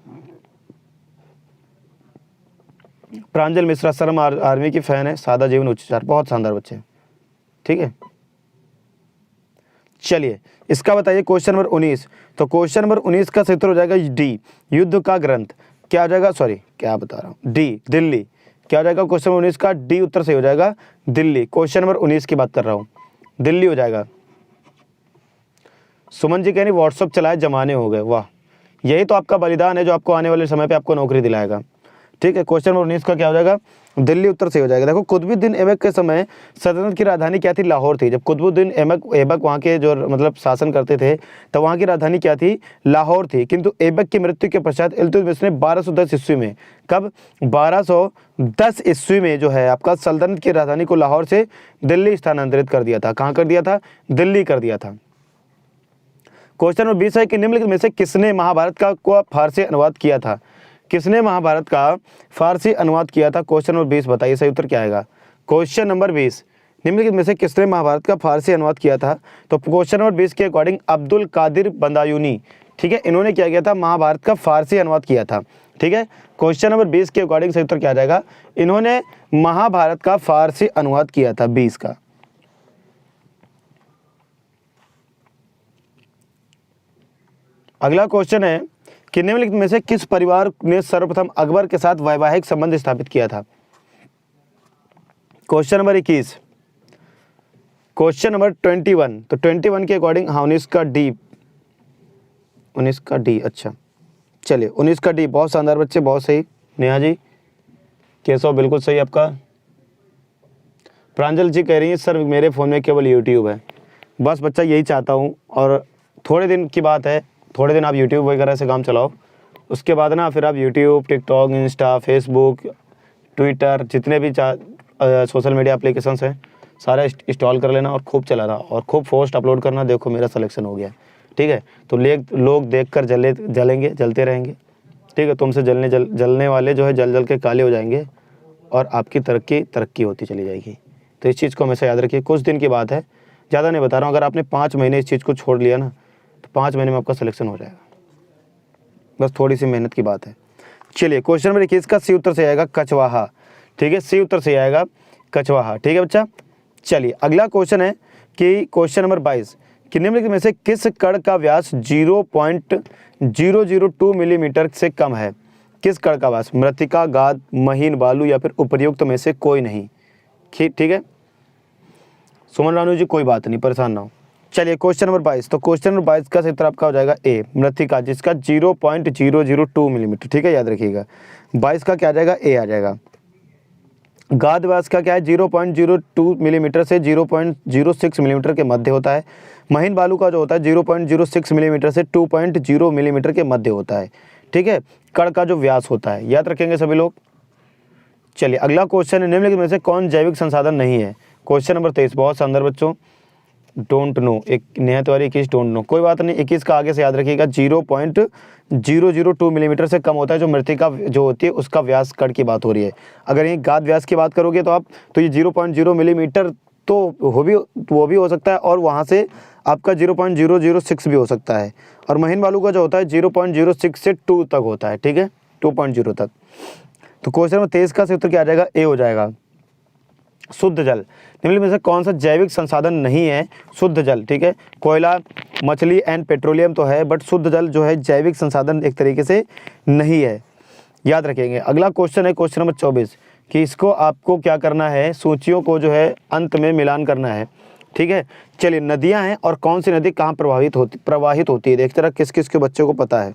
[SPEAKER 1] प्रांजल मिश्रा, शर्म आर्मी की फैन है, सादा जीवन उच्चार, बहुत शानदार बच्चे। ठीक है, चलिए इसका बताइए क्वेश्चन नंबर 19, तो क्वेश्चन नंबर 19 का उत्तर हो जाएगा डी, युद्ध का ग्रंथ। क्या हो जाएगा, सॉरी क्या बता रहा हूँ, डी, दिल्ली। क्या हो जाएगा क्वेश्चन नंबर 19 का डी उत्तर सही हो जाएगा, दिल्ली। क्वेश्चन नंबर 19 की बात कर रहा हूँ, दिल्ली हो जाएगा। सुमन जी कह रही व्हाट्सअप चलाए जमाने हो गए, वाह, यही तो आपका बलिदान है जो आपको आने वाले समय पे आपको नौकरी दिलाएगा। ठीक है, क्वेश्चन नंबर 19 का क्या हो जाएगा, दिल्ली उत्तर से हो जाएगा। देखो कुतुबुद्दीन ऐबक के समय सल्तनत की राजधानी क्या थी? लाहौर थी। जब कुतुबुद्दीन ऐबक वहाँ के जो मतलब शासन करते थे तो वहाँ की राजधानी क्या थी? लाहौर थी। किंतु ऐबक की मृत्यु के पश्चात इल्तुतमिश ने 1210 ईस्वी में, कब? 1210 ईस्वी में जो है आपका सल्तनत की राजधानी को लाहौर से दिल्ली स्थानांतरित कर दिया था। कहाँ कर दिया था? दिल्ली कर दिया था। क्वेश्चन नंबर 20 है कि निम्नलिखित में से किसने महाभारत का को फारसी अनुवाद किया था? किसने महाभारत का फारसी अनुवाद किया था? क्वेश्चन नंबर 20 बताइए सही उत्तर क्या आएगा? क्वेश्चन नंबर 20, निम्नलिखित में से किसने महाभारत का फारसी अनुवाद किया था? तो क्वेश्चन नंबर 20 के अकॉर्डिंग अब्दुल कादिर बदायूनी, ठीक है, इन्होंने क्या किया था? महाभारत का फारसी अनुवाद किया था। ठीक है, क्वेश्चन नंबर 20 के अकॉर्डिंग सही उत्तर क्या आ जाएगा? इन्होंने महाभारत का फारसी अनुवाद किया था 20 का। अगला क्वेश्चन है कि निम्नलिखित में से किस परिवार ने सर्वप्रथम अकबर के साथ वैवाहिक संबंध स्थापित किया था? क्वेश्चन नंबर 21, क्वेश्चन नंबर 21, तो 21 के अकॉर्डिंग, हाँ 19 का डी, 19 का डी, अच्छा चलिए 19 का डी, बहुत शानदार बच्चे, बहुत सही। नेहा जी, केशव बिल्कुल सही आपका। प्रांजल जी कह रही है सर मेरे फ़ोन में केवल यूट्यूब है। बस बच्चा यही चाहता हूँ, और थोड़े दिन की बात है, थोड़े दिन आप यूट्यूब वगैरह से काम चलाओ, उसके बाद ना फिर आप YouTube, TikTok, Insta, Facebook, Twitter, जितने भी सोशल मीडिया एप्लीकेशंस हैं सारे इंस्टॉल कर लेना और खूब चलाना और खूब पोस्ट अपलोड करना। देखो मेरा सिलेक्शन हो गया, ठीक है? तो लोग देख कर जलते रहेंगे, ठीक है? तुमसे जलने वाले जो है जल के काले हो जाएंगे और आपकी तरक्की होती चली जाएगी। तो इस चीज़ को हमेशा याद रखिए। कुछ दिन की बात है, ज़्यादा नहीं बता रहा हूँ। अगर आपने 5 महीने इस चीज़ को छोड़ लिया ना तो 5 महीने में आपका सिलेक्शन हो जाएगा। बस थोड़ी सी मेहनत की बात है। चलिए क्वेश्चन नंबर 21 का सी उत्तर से आएगा कछवाहा, ठीक है? सी उत्तर से आएगा कछवाहा, ठीक है बच्चा? चलिए अगला क्वेश्चन है कि क्वेश्चन नंबर 22 कि निम्नलिखित में से किस कण का व्यास 0.002 मिलीमीटर से कम है? किस कण का व्यास? मृत्तिका, गाद, महीन बालू या फिर उपर्युक्त में से कोई नहीं। ठीक है सुमन रानू जी, कोई बात नहीं, परेशान ना हो। चलिए क्वेश्चन नंबर 22, तो क्वेश्चन नंबर 22 का सही उत्तर आपका हो जाएगा ए, मृत्तिका, जिसका 0.002 मिलीमीटर, ठीक है, याद रखिएगा। 22 का क्या आ जाएगा? ए आ जाएगा। गाद व्यास का क्या है? 0.02 मिलीमीटर से 0.06 मिलीमीटर के मध्य होता है। महीन बालू का जो होता है 0.06 मिलीमीटर से 2.0 मिलीमीटर के मध्य होता है, ठीक है? कण का जो व्यास होता है, याद रखेंगे सभी लोग। चलिए अगला क्वेश्चन है, निम्नलिखित में से कौन जैविक संसाधन नहीं है? क्वेश्चन नंबर 23, बहुत शानदार बच्चों। डोंट नो, एक नेहा तिवारी 21 डोंट नो, कोई बात नहीं। 21 का आगे से याद रखिएगा, 0.002 मिलीमीटर से कम होता है जो मृत्तिका जो होती है उसका व्यास कण की बात हो रही है। अगर ये गाद व्यास की बात करोगे तो ये 0.0 मिलीमीटर तो वो भी हो सकता है, और वहाँ से आपका 0.006 भी हो सकता है। और महीन बालू का जो होता है 0.06 से 2 तक होता है, ठीक है, 2.0 तक। तो क्वेश्चन नंबर 23 का उत्तर क्या आ जाएगा? ए हो जाएगा। शुद्ध जल, निम्नलिखित में से कौन सा जैविक संसाधन नहीं है? शुद्ध जल, ठीक है? कोयला, मछली एंड पेट्रोलियम तो है, बट शुद्ध जल जो है जैविक संसाधन एक तरीके से नहीं है, याद रखेंगे। अगला क्वेश्चन है क्वेश्चन नंबर 24 कि इसको आपको क्या करना है? सूचियों को जो है अंत में मिलान करना है, ठीक है? चलिए नदियां हैं और कौन सी नदी कहाँ प्रवाहित होती है? देखते रह किस किस के बच्चों को पता है,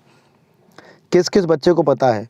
[SPEAKER 1] किस किस बच्चे को पता है।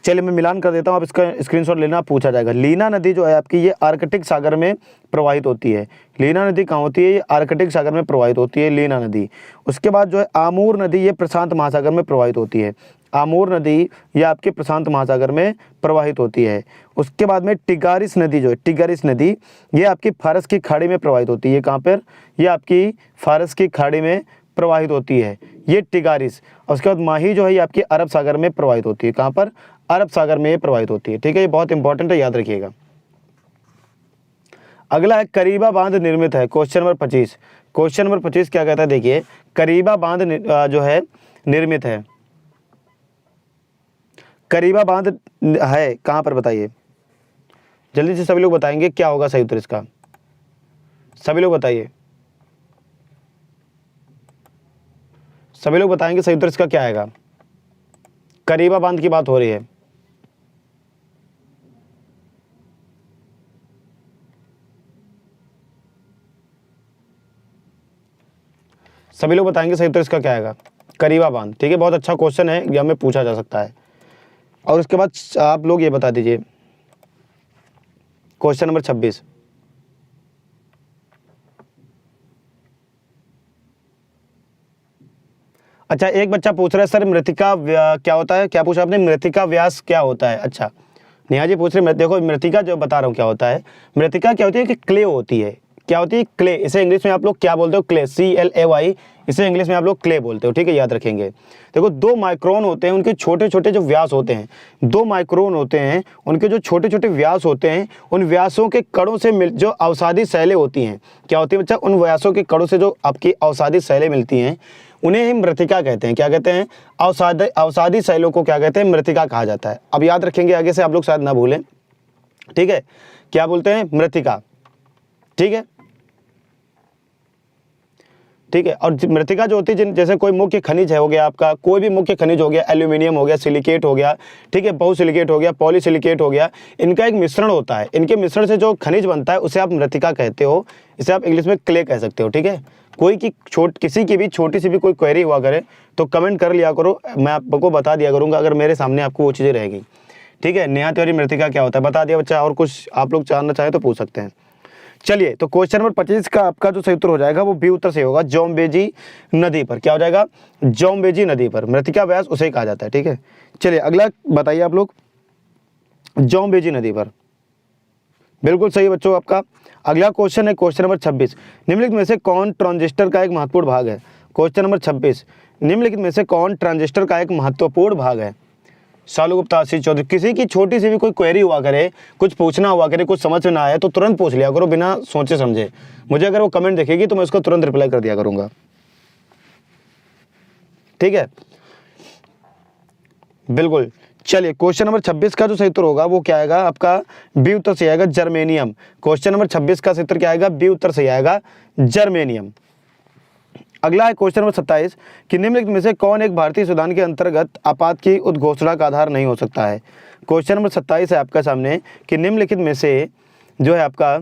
[SPEAKER 1] चलिए मैं मिलान कर देता हूँ, आप इसका स्क्रीनशॉट लेना, पूछा जाएगा। लीना नदी जो है आपकी ये आर्कटिक सागर में प्रवाहित होती है। लीना नदी कहाँ होती है? ये आर्कटिक सागर में प्रवाहित होती है लीना नदी। उसके बाद जो है आमूर नदी, ये प्रशांत महासागर में प्रवाहित होती है। आमूर नदी ये आपके प्रशांत महासागर में प्रवाहित होती है। उसके बाद में टिगारिस नदी जो है, टिगारिस नदी ये आपकी फारस की खाड़ी में प्रवाहित होती है। कहाँ पर? ये आपकी फारस की खाड़ी में प्रवाहित होती है, ये टिगारिस। और उसके बाद माही जो है ये आपकी अरब सागर में प्रवाहित होती है। कहाँ पर? अरब सागर में ये प्रवाहित होती है, ठीक है? ये बहुत इंपॉर्टेंट है, याद रखिएगा। अगला है करीबा बांध निर्मित है, क्वेश्चन नंबर 25। क्वेश्चन नंबर 25 क्या कहता है? देखिए करीबा बांध जो है निर्मित है। करीबा बांध है कहाँ पर बताइए? जल्दी से सभी लोग बताएंगे क्या होगा सही उत्तर इसका, सभी लोग बताइए, सभी लोग बताएंगे सही उत्तर इसका क्या आएगा? करीबा बांध की बात हो रही है। सभी लोग बताएंगे सही उत्तर इसका क्या आएगा? करीबा बांध, ठीक है? बहुत अच्छा क्वेश्चन है, यह में पूछा जा सकता है। और उसके बाद आप लोग ये बता दीजिए क्वेश्चन नंबर 26। अच्छा, एक बच्चा पूछ रहा है सर मृतिका क्या होता है, क्या पूछा आपने, मृतिका व्यास क्या होता है। अच्छा नेहा जी पूछ रहे, देखो मृतिका जो बता रहा हूँ क्या होता है, मृतिका क्या होती है कि क्ले होती है। क्या होती है, क्ले। इसे इंग्लिश में आप लोग क्या बोलते हो, क्ले, CLAY, इसे इंग्लिश में आप लोग क्ले बोलते हो, ठीक है, याद रखेंगे। देखो 2 माइक्रोन होते हैं, उनके छोटे छोटे जो व्यास होते हैं, 2 माइक्रोन होते हैं, उनके जो छोटे छोटे व्यास होते हैं, उन व्यासों के कणों से जो अवसादी शैलें होती हैं, क्या होती है बच्चा, उन व्यासों के कणों से जो आपकी अवसादी शैलें मिलती हैं, उन्हें ही मृतिका कहते हैं। क्या कहते हैं, अवसादी शैलों को क्या कहते हैं, मृतिका कहा जाता है। अब याद रखेंगे, आगे से आप लोग शायद ना भूलें, ठीक है, क्या बोलते हैं, मृतिका, ठीक है, ठीक है। और मृतिका जो होती है, जैसे कोई मुख्य खनिज है, हो गया आपका कोई भी मुख्य खनिज हो गया, एल्यूमिनियम हो गया, सिलिकेट हो गया, ठीक है, बहुसिलिकेट हो गया, पॉलीसिलिकेट हो गया, इनका एक मिश्रण होता है, इनके मिश्रण से जो खनिज बनता है उसे आप मृतिका कहते हो, इसे आप इंग्लिश में क्ले कह सकते हो, ठीक है। कोई की किसी की भी छोटी सी भी कोई क्वेरी हुआ करे तो कमेंट कर लिया करो, मैं आपको बता दिया करूँगा अगर मेरे सामने आपको वो चीज़ें रहेगी, ठीक है। नेहा तिवारी मृतिका क्या होता है बता दिया बच्चा, और कुछ आप लोग जानना चाहें तो पूछ सकते हैं। चलिए, तो क्वेश्चन नंबर 25 का आपका जो सही उत्तर हो जाएगा वो बी उत्तर से होगा, जोम्बेजी नदी पर। क्या हो जाएगा, जोम्बेजी नदी पर मृतिका व्यास उसे कहा जाता है, ठीक है। चलिए अगला बताइए आप लोग, जोम्बेजी नदी पर, बिल्कुल सही बच्चों आपका। अगला क्वेश्चन है क्वेश्चन नंबर 26, निम्नलिखित में से कौन ट्रांजिस्टर का एक महत्वपूर्ण भाग है। क्वेश्चन नंबर 26, निम्नलिखित में से कौन ट्रांजिस्टर का एक महत्वपूर्ण भाग है। शालू गुप्ता, आशीष चौधरी, किसी की छोटी सी भी कोई क्वेरी हुआ करे, कुछ पूछना हुआ करे, कुछ समझ में ना आए तो तुरंत पूछ लिया करो बिना सोचे समझे। मुझे अगर वो कमेंट दिखेगी तो मैं उसको तुरंत रिप्लाई कर दिया करूंगा, ठीक है, बिल्कुल। चलिए क्वेश्चन नंबर 26 का जो सही उत्तर होगा वो क्या आएगा आपका, बी उत्तर से आएगा, जर्मेनियम। क्वेश्चन नंबर 26 का सही उत्तर क्या आएगा, बी उत्तर से आएगा, जर्मेनियम। अगला है क्वेश्चन नंबर 27 कि निम्नलिखित में से कौन एक भारतीय संविधान के अंतर्गत आपात की उद्घोषणा का आधार नहीं हो सकता है। क्वेश्चन नंबर 27 है आपका सामने कि निम्नलिखित में से जो है आपका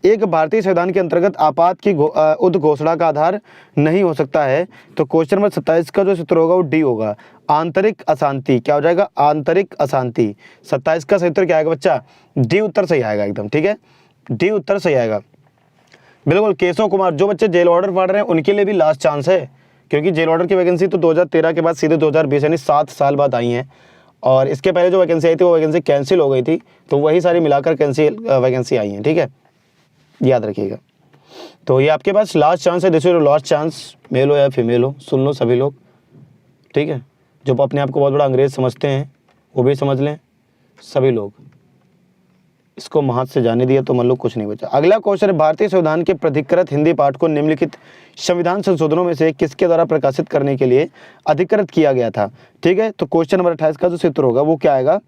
[SPEAKER 1] एक भारतीय संविधान के अंतर्गत आपात की उद्घोषणा का आधार नहीं हो सकता है। तो क्वेश्चन नंबर 27 का जो सूत्र होगा वो डी होगा, आंतरिक अशांति। क्या हो जाएगा, आंतरिक अशांति। 27 का सही उत्तर क्या आएगा बच्चा, डी उत्तर सही आएगा एकदम, ठीक है, डी उत्तर सही आएगा, बिल्कुल। केशव कुमार, जो बच्चे जेल ऑर्डर पढ़ रहे हैं उनके लिए भी लास्ट चांस है, क्योंकि जेल ऑर्डर की वैकेंसी तो 2013 के बाद सीधे 2020 यानी 7 साल बाद आई हैं, और इसके पहले जो वैकेंसी आई थी वो वैकेंसी कैंसिल हो गई थी, तो वही सारी मिलाकर कैंसिल वैकेंसी आई हैं, ठीक है, याद रखिएगा। तो ये आपके पास लास्ट चांस है, this is last chance, male हो या फीमेल हो, सुन लो सभी लोग, ठीक है। जो अपने आप को बहुत बड़ा अंग्रेज समझते हैं वो भी समझ लें, सभी लोग इसको महत्व से जाने दिया तो मान लो कुछ नहीं बचा। अगला क्वेश्चन है, भारतीय संविधान के प्राधिकृत हिंदी पाठ को निम्नलिखित संविधान संशोधनों में से किसके द्वारा प्रकाशित करने के लिए अधिकृत किया गया था, ठीक है। तो क्वेश्चन नंबर 28 का जो सूत्र होगा वो क्या आएगा,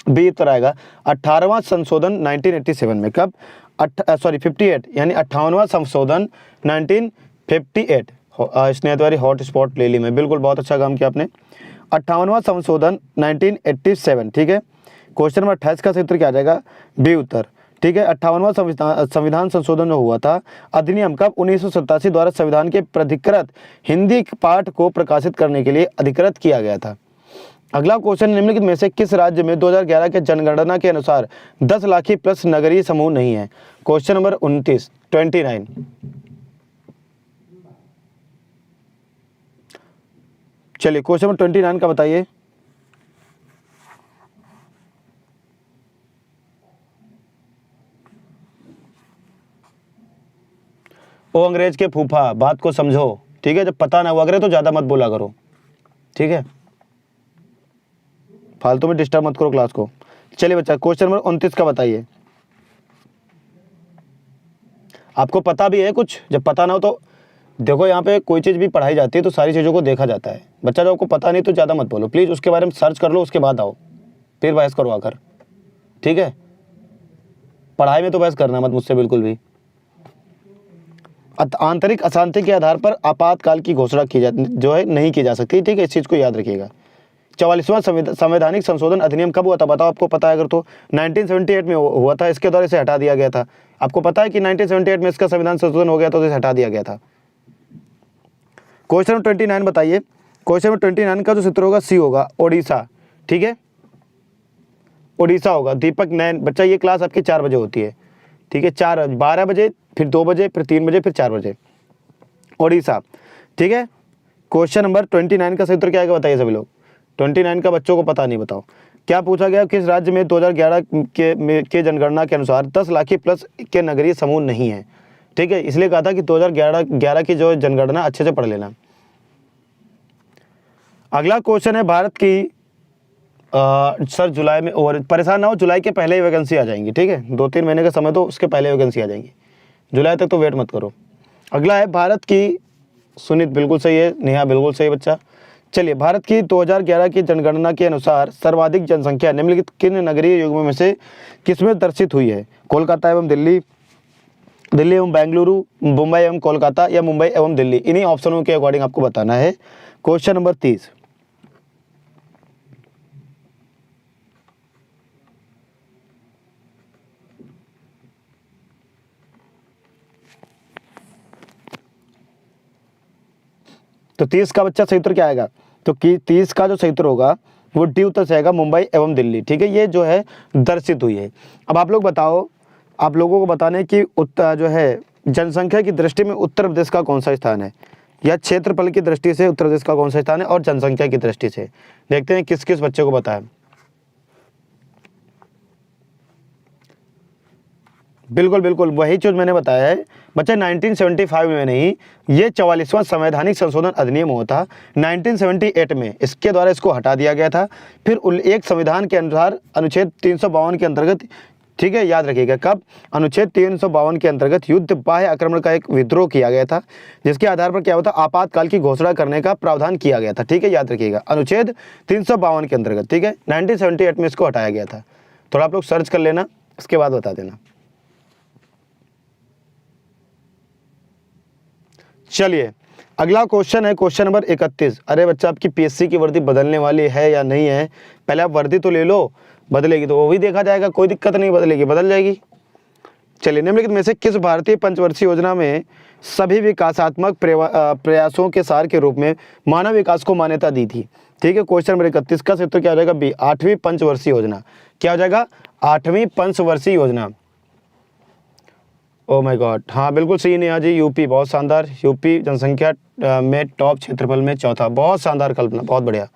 [SPEAKER 1] बी उत्तर आएगा, 18वां संशोधन 1987 में। कब, 58 यानी 58वां संशोधन 1958। स्नेहा तिवारी हॉट स्पॉट ले ली मैं, बिल्कुल बहुत अच्छा काम किया आपने। 58वां संशोधन 1987, ठीक है। क्वेश्चन नंबर 28 का सही उत्तर क्या आ जाएगा, बी उत्तर, ठीक है। 58वां संविधान संशोधन जो हुआ था अधिनियम कब, 1987 द्वारा संविधान के प्राधिकृत हिंदी पाठ को प्रकाशित करने के लिए अधिकृत किया गया था। अगला क्वेश्चन, निम्नलिखित में से किस राज्य में 2011 के जनगणना के अनुसार 10 लाख प्लस नगरीय समूह नहीं है। Question number 29। चलिए क्वेश्चन नंबर 29 का बताइए। ओ अंग्रेज के फूफा, बात को समझो, ठीक है। जब पता ना हुआ करे तो ज्यादा मत बोला करो, ठीक है, फालतू में डिस्टर्ब मत करो क्लास को। चलिए बच्चा क्वेश्चन नंबर 29 का बताइए। आपको पता भी है कुछ, जब पता ना हो तो देखो, यहाँ पे कोई चीज़ भी पढ़ाई जाती है तो सारी चीज़ों को देखा जाता है। बच्चा जब आपको पता नहीं तो ज़्यादा मत बोलो प्लीज़, उसके बारे में सर्च कर लो, उसके बाद आओ, फिर बहस करो आकर, ठीक है। पढ़ाई में तो बहस करना मत मुझसे बिल्कुल भी। आंतरिक अशांति के आधार पर आपातकाल की घोषणा जो है नहीं की जा सकती, ठीक है, इस चीज़ को याद रखिएगा। 44वां संवैधानिक संशोधन अधिनियम कब हुआ था बताओ, आपको पता है अगर तो 1978 में हुआ था, इसके द्वारा इसे हटा दिया गया था। आपको पता है कि 1978 में इसका संविधान संशोधन हो गया तो इसे हटा दिया गया था। क्वेश्चन 29 बताइए क्वेश्चन नंबर 29 का जो सूत्र होगा सी होगा, ओडिशा। ठीक है, ओडिशा होगा। दीपक नैन बच्चा, ये क्लास आपकी 4 बजे होती है। ठीक है, 12 बजे, फिर 2 बजे, फिर 3 बजे, फिर 4 बजे, ओडिशा। ठीक है, क्वेश्चन नंबर 29 का सूत्र क्या है बताइए सभी लोग। 29 का बच्चों को पता नहीं, बताओ क्या पूछा गया। किस राज्य में 2011 के जनगणना के अनुसार 10 लाख प्लस के नगरीय समूह नहीं है। ठीक है, इसलिए कहा था कि 2011 की जो जनगणना अच्छे से पढ़ लेना। अगला क्वेश्चन है भारत की सर जुलाई में, और परेशान ना हो, जुलाई के पहले ही वैकेंसी आ जाएंगी। ठीक है, 2-3 महीने का समय दो, उसके पहले वैकेंसी आ जाएंगी, जुलाई तक तो वेट मत करो। अगला है भारत की, सुनीत बिल्कुल सही है, नेहा बिल्कुल सही बच्चा। चलिए, भारत की 2011 की जनगणना के अनुसार सर्वाधिक जनसंख्या निम्नलिखित किन नगरीय युग्मों में से किसमें दर्शित हुई है। कोलकाता एवं दिल्ली, दिल्ली एवं बेंगलुरु, मुंबई एवं कोलकाता, या मुंबई एवं दिल्ली। इन्हीं ऑप्शनों के अकॉर्डिंग आपको बताना है। क्वेश्चन नंबर 30, तो 30 का बच्चा सही उत्तर क्या आएगा। तो 30 का जो सही उत्तर होगा वो डी उत्तर से आएगा, मुंबई एवं दिल्ली। ठीक है, ये जो है दर्शित हुई है। अब आप लोग बताओ, आप लोगों को बताने की उत्तर जो है जनसंख्या की दृष्टि में उत्तर प्रदेश का कौन सा स्थान है, या क्षेत्रफल की दृष्टि से उत्तर प्रदेश का कौन सा स्थान है, और जनसंख्या की दृष्टि से। देखते हैं किस किस बच्चे को पता है। बिल्कुल बिल्कुल वही चीज मैंने बताया है बच्चा। 1975 में नहीं, ये 44वां संवैधानिक संशोधन अधिनियम हुआ था 1978 में, इसके द्वारा इसको हटा दिया गया था। फिर एक संविधान के अनुसार अनुच्छेद 352 के अंतर्गत, ठीक है याद रखिएगा, कब अनुच्छेद 352 के अंतर्गत युद्ध बाह्य आक्रमण का एक विद्रोह किया गया था, जिसके आधार पर क्या होता आपातकाल की घोषणा करने का प्रावधान किया गया था। ठीक है, याद रखिएगा अनुच्छेद 352 के अंतर्गत। ठीक है, 1978 में इसको हटाया गया था। थोड़ा आप लोग सर्च कर लेना, इसके बाद बता देना। चलिए, अगला क्वेश्चन है क्वेश्चन नंबर 31। अरे बच्चा, आपकी पीएससी की वर्दी बदलने वाली है या नहीं है, पहले आप वर्दी तो ले लो, बदलेगी तो वो भी देखा जाएगा, कोई दिक्कत नहीं, बदलेगी बदल जाएगी। चलिए, निम्नलिखित में से किस भारतीय पंचवर्षीय योजना में सभी विकासात्मक प्रयासों के सार के रूप में मानव विकास को मान्यता दी थी। ठीक है, क्वेश्चन नंबर 31 का उत्तर क्या हो जाएगा, बी, 8वीं पंचवर्षीय योजना। क्या हो जाएगा, 8वीं पंचवर्षीय योजना। ओ माय गॉड, हाँ बिल्कुल सही नेहा जी, यूपी बहुत शानदार, यूपी जनसंख्या में टॉप, क्षेत्रफल में चौथा, बहुत शानदार कल्पना, बहुत बढ़िया।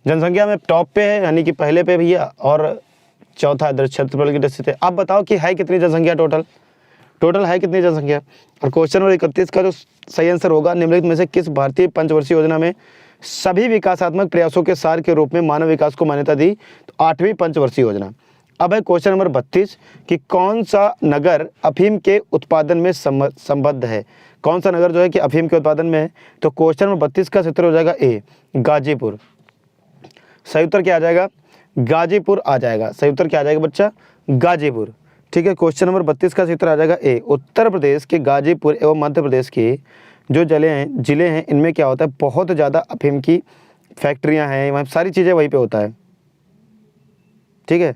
[SPEAKER 1] जनसंख्या में टॉप पे है, यानी कि पहले पे भैया, और चौथा इधर क्षेत्रफल की दृष्टि से। आप बताओ कि है कितनी जनसंख्या टोटल है कितनी जनसंख्या। और क्वेश्चन नंबर 31 का जो सही आंसर होगा, निम्नलिखित में से किस भारतीय पंचवर्षीय योजना में सभी विकासात्मक प्रयासों के सार के रूप में मानव विकास को मान्यता दी, तो 8वीं पंचवर्षीय योजना। अब है क्वेश्चन नंबर 32 कि कौन सा नगर अफीम के उत्पादन में संबद्ध है। कौन सा नगर जो है कि अफीम के उत्पादन में है, तो क्वेश्चन नंबर 32 का उत्तर हो जाएगा ए, गाजीपुर। सही उत्तर क्या आ जाएगा, गाजीपुर आ जाएगा। सही उत्तर क्या आ जाएगा बच्चा, गाजीपुर। ठीक है, क्वेश्चन नंबर 32 का उत्तर आ जाएगा ए, उत्तर प्रदेश के गाजीपुर एवं मध्य प्रदेश के जो जिले हैं इनमें क्या होता है, बहुत ज़्यादा अफीम की फैक्ट्रियाँ हैं, वहाँ सारी चीज़ें वहीं पे होता है। ठीक है,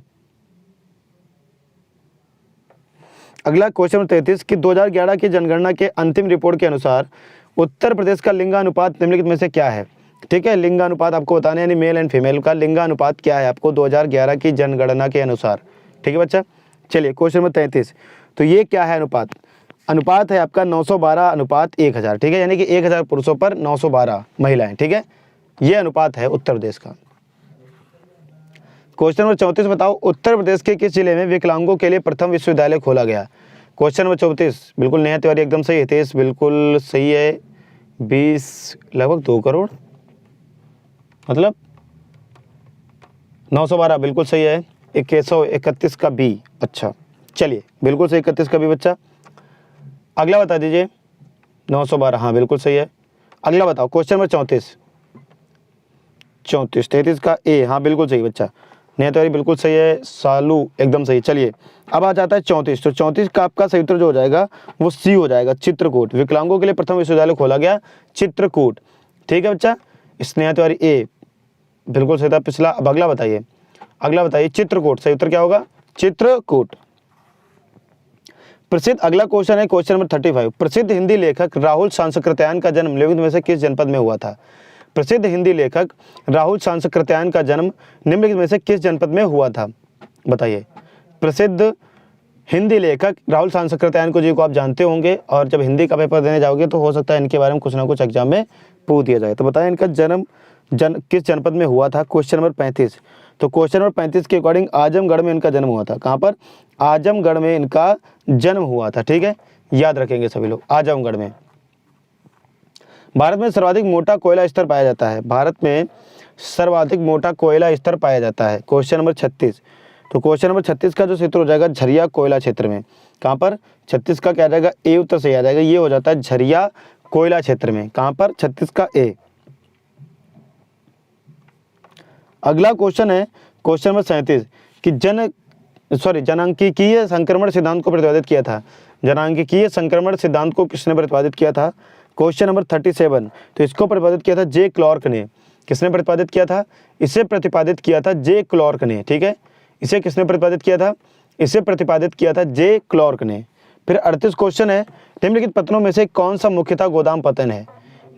[SPEAKER 1] अगला क्वेश्चन नंबर 33 कि 2011 की जनगणना के अंतिम रिपोर्ट के अनुसार उत्तर प्रदेश का लिंगानुपात निम्नलिखित में से क्या है। ठीक है, लिंगानुपात आपको बताना है, यानी मेल एंड फीमेल का लिंगानुपात क्या है आपको 2011 की जनगणना के अनुसार। ठीक है बच्चा, चलिए क्वेश्चन नंबर 33, तो ये क्या है अनुपात है आपका 912:1000। ठीक है, यानी कि 1000 पुरुषों पर 912 महिलाएं। ठीक है, ये अनुपात है उत्तर प्रदेश का। क्वेश्चन नंबर 34 बताओ, उत्तर प्रदेश के किस जिले में विकलांगों के लिए प्रथम विश्वविद्यालय खोला गया। क्वेश्चन नंबर 34 बिल्कुल नेहा तिवारी एकदम सही, हितेश बिल्कुल सही है, 20 लगभग 2 करोड़ मतलब 912 बिल्कुल सही है, 131 का बी। अच्छा चलिए, बिल्कुल सही 31 का बी बच्चा। अगला बता दीजिए, 912 हाँ बिल्कुल सही है। अगला बताओ क्वेश्चन नंबर 34, 33 का ए, हाँ बिल्कुल सही बच्चा, नेहा तिवारी बिल्कुल सही है, सालू एकदम सही। चलिए, अब आ जाता है 34, तो 34 का आपका सही उत्तर जो हो जाएगा वो सी हो जाएगा, चित्रकूट। विकलांगों के लिए प्रथम विश्वविद्यालय खोला गया चित्रकूट। ठीक है बच्चा, स्नेहा तिवारी ए बिल्कुल सही था पिछला। अब अगला बताइए चित्रकूट, सही उत्तर क्या होगा, चित्रकूट। प्रसिद्ध अगला क्वेश्चन है क्वेश्चन नंबर 35, प्रसिद्ध हिंदी लेखक राहुल सांस्कृत्यायन का जन्म निम्नलिखित में से किस जनपद में हुआ था। प्रसिद्ध हिंदी लेखक राहुल सांकृत्यायन का जन्म निम्नलिखित में से किस जनपद में हुआ था? बताइए। प्रसिद्ध हिंदी लेखक राहुल सांकृत्यायन को जी को आप जानते होंगे, और जब हिंदी का पेपर देने जाओगे तो हो सकता है इनके बारे में कुछ ना कुछ एग्जाम में पूछ दिया जाए। तो बताएं इनका जन्म किस जनपद में हुआ था? Question number 35। तो क्वेश्चन नंबर 35 के अकॉर्डिंग आजमगढ़ में इनका जन्म हुआ था। कहाँ पर? आजमगढ़ में इनका जन्म हुआ था। ठीक है, याद रखेंगे सभी लोग, आजमगढ़ में। भारत में सर्वाधिक मोटा कोयला स्तर पाया जाता है। भारत में सर्वाधिक मोटा कोयला स्तर पाया जाता है। Question number 36। तो क्वेश्चन नंबर 36 का जो क्षेत्र हो जाएगा झरिया कोयला क्षेत्र में। कहाँ पर? 36 का क्या आ जाएगा? ए उत्तर सही आ जाएगा। ये हो जाता है झरिया कोयला क्षेत्र में। कहाँ पर? 36 का ए। अगला क्वेश्चन है क्वेश्चन नंबर 37 कि जनांकीय संक्रमण सिद्धांत को प्रतिपादित किया था। जनांकीय संक्रमण सिद्धांत को किसने प्रतिपादित किया था? Question number 37। तो इसको प्रतिपादित किया था जे क्लार्क ने। किसने प्रतिपादित किया था? इसे प्रतिपादित किया था जे क्लार्क ने। ठीक है, इसे किसने प्रतिपादित किया था? इसे प्रतिपादित किया था जे क्लार्क ने। फिर 38 क्वेश्चन है, निम्नलिखित पत्तनों में से कौन सा मुख्यतः गोदाम पतन है?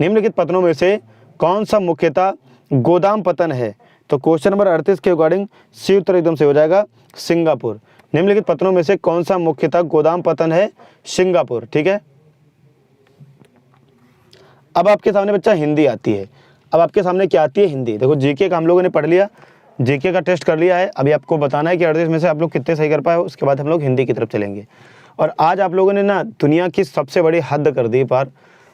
[SPEAKER 1] निम्नलिखित पत्तनों में से कौन सा मुख्यतः गोदाम पतन है? तो क्वेश्चन नंबर 38 के अकॉर्डिंग सी उत्तर एकदम से हो जाएगा सिंगापुर। निम्नलिखित पत्तनों में से कौन सा मुख्यतः गोदाम पतन है? सिंगापुर। ठीक है, अब आपके सामने बच्चा हिंदी आती है। अब आपके सामने क्या आती है? हिंदी। देखो जीके का हम लोगों ने पढ़ लिया, जीके का टेस्ट कर लिया है। अभी आपको बताना है कि 38 में से आप लोग कितने सही कर पाए हो। उसके बाद हम लोग हिंदी की तरफ चलेंगे। और आज आप लोगों ने ना दुनिया की सबसे बड़ी हद कर दी पार।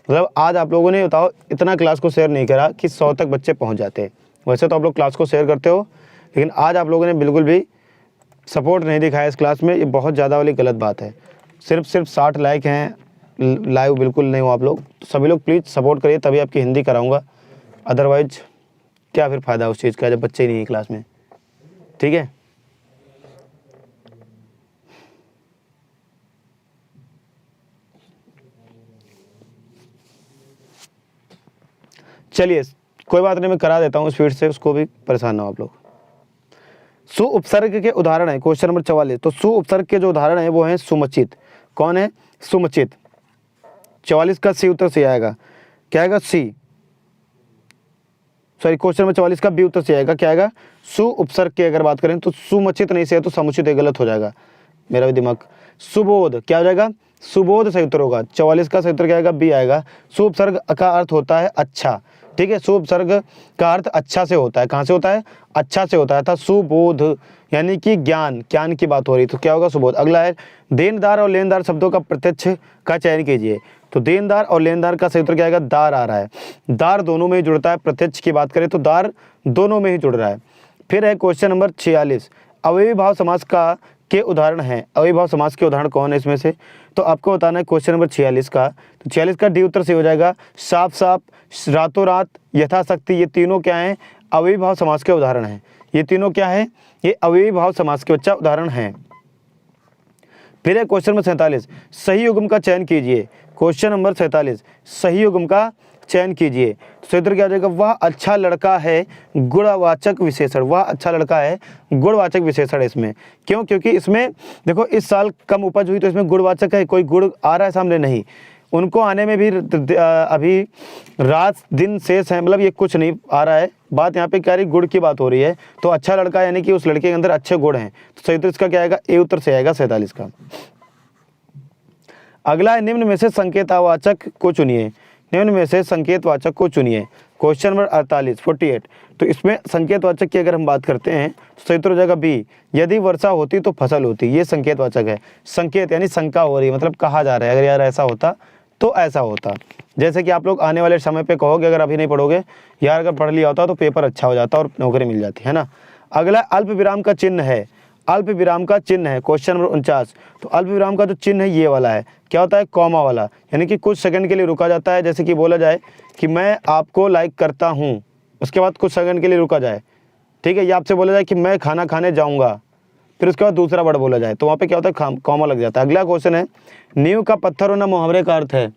[SPEAKER 1] मतलब आज आप लोगों ने बताओ इतना क्लास को शेयर नहीं करा कि 100 तक बच्चे पहुँच जाते। वैसे तो आप लोग क्लास को शेयर करते हो, लेकिन आज आप लोगों ने बिल्कुल भी सपोर्ट नहीं दिखाया इस क्लास में। ये बहुत ज़्यादा वाली गलत बात है। सिर्फ 60 लाइक हैं, लाइव बिल्कुल नहीं हो आप लोग। तो सभी लोग प्लीज़ सपोर्ट करिए, तभी आपकी हिंदी कराऊंगा। अदरवाइज क्या फिर फ़ायदा उस चीज़ का जब बच्चे ही नहीं है क्लास में। ठीक है, चलिए कोई बात नहीं, मैं करा देता हूँ स्पीड से, उसको भी परेशान ना हो आप लोग। सु उपसर्ग के उदाहरण है क्वेश्चन नंबर 44। तो सु उपसर्ग के जो उदाहरण है वो है सुमचित। कौन है? सुमचित। 44 का सी उत्तर से आएगा। क्या आएगा? सी। सॉरी, क्वेश्चन नंबर 44 का बी उत्तर से आएगा। क्या आएगा? सु उपसर्ग की अगर बात करें तो सुमचित नहीं से है तो समुचित, गलत हो जाएगा। मेरा भी दिमाग। सुबोध क्या हो जाएगा? सुबोध सही उत्तर होगा। 44 का सही उत्तर क्या आएगा? बी आएगा। सु उपसर्ग का अर्थ होता है अच्छा। ठीक है, शुभ सर्ग का अर्थ अच्छा से होता है। कहाँ से होता है? अच्छा से होता है। था सुबोध यानी कि ज्ञान, ज्ञान की बात हो रही, तो क्या होगा? सुबोध। अगला है देनदार और लेनदार शब्दों का प्रत्यक्ष का चयन कीजिए। तो देनदार और लेनदार का सही उत्तर क्या आएगा? दार आ रहा है। दार दोनों में ही जुड़ता है। प्रत्यक्ष की बात करें तो दार दोनों में ही जुड़ रहा है। फिर है क्वेश्चन नंबर 46, अवयवी भाव समास का के उदाहरण हैं। अवयवी भाव समास के उदाहरण कौन है इसमें से? तो आपको बताना है क्वेश्चन नंबर 46 का। तो 46 का डी उत्तर से हो जाएगा। साफ साफ, रातों रात, यथाशक्ति, ये तीनों क्या हैं? अवयवी भाव समास के उदाहरण हैं। ये तीनों क्या है? ये अवयवी भाव समास के बच्चा उदाहरण हैं। फिर है क्वेश्चन नंबर 47, सही युग्म का चयन कीजिए। क्वेश्चन नंबर 47, सही युग्म का चयन कीजिए। तो इधर क्या हो जाएगा? वह अच्छा लड़का है गुणवाचक विशेषण। वह अच्छा लड़का है गुणवाचक विशेषण इसमें। क्यों? क्योंकि इसमें देखो इस साल कम उपज हुई तो इसमें गुणवाचक है। कोई गुण आ रहा है सामने? नहीं। उनको आने में भी अभी रात दिन शेष है, मतलब ये कुछ नहीं आ रहा है। बात यहाँ पे क्या रही? गुण की बात हो रही है। तो अच्छा लड़का यानी कि उस लड़के के अंदर अच्छे गुण हैं। तो सही उत्तर इसका क्या आएगा? ए उत्तर से आएगा 47 का। अगला है निम्न में से संकेतवाचक को चुनिए। निम्न में से संकेतवाचक को चुनिए। Question number 48। तो इसमें संकेतवाचक की अगर हम बात करते हैं तो सही उत्तर हो जाएगा बी। यदि वर्षा होती तो फसल होती। ये संकेतवाचक है। संकेत यानी शंका हो रही है, मतलब कहा जा रहा है अगर यार ऐसा होता तो ऐसा होता। जैसे कि आप लोग आने वाले समय पे कहोगे, अगर अभी नहीं पढ़ोगे, यार अगर पढ़ लिया होता तो पेपर अच्छा हो जाता और नौकरी मिल जाती है ना। अगला अल्प विराम का चिन्ह है। अल्प विराम का चिन्ह है क्वेश्चन नंबर 49। तो अल्प विराम का जो चिन्ह है ये वाला है। क्या होता है? कॉमा वाला, यानी कि कुछ सेकंड के लिए रुका जाता है। जैसे कि बोला जाए कि मैं आपको लाइक करता हूँ, उसके बाद कुछ सेकंड के लिए रुका जाए। ठीक है, ये आपसे बोला जाए कि मैं खाना खाने जाऊँगा, फिर उसके बाद दूसरा वर्ड बोला जाए, तो वहाँ पे क्या होता है? कॉमा लग जाता है। अगला क्वेश्चन है नींव का पत्थर होना मुहावरे का अर्थ है।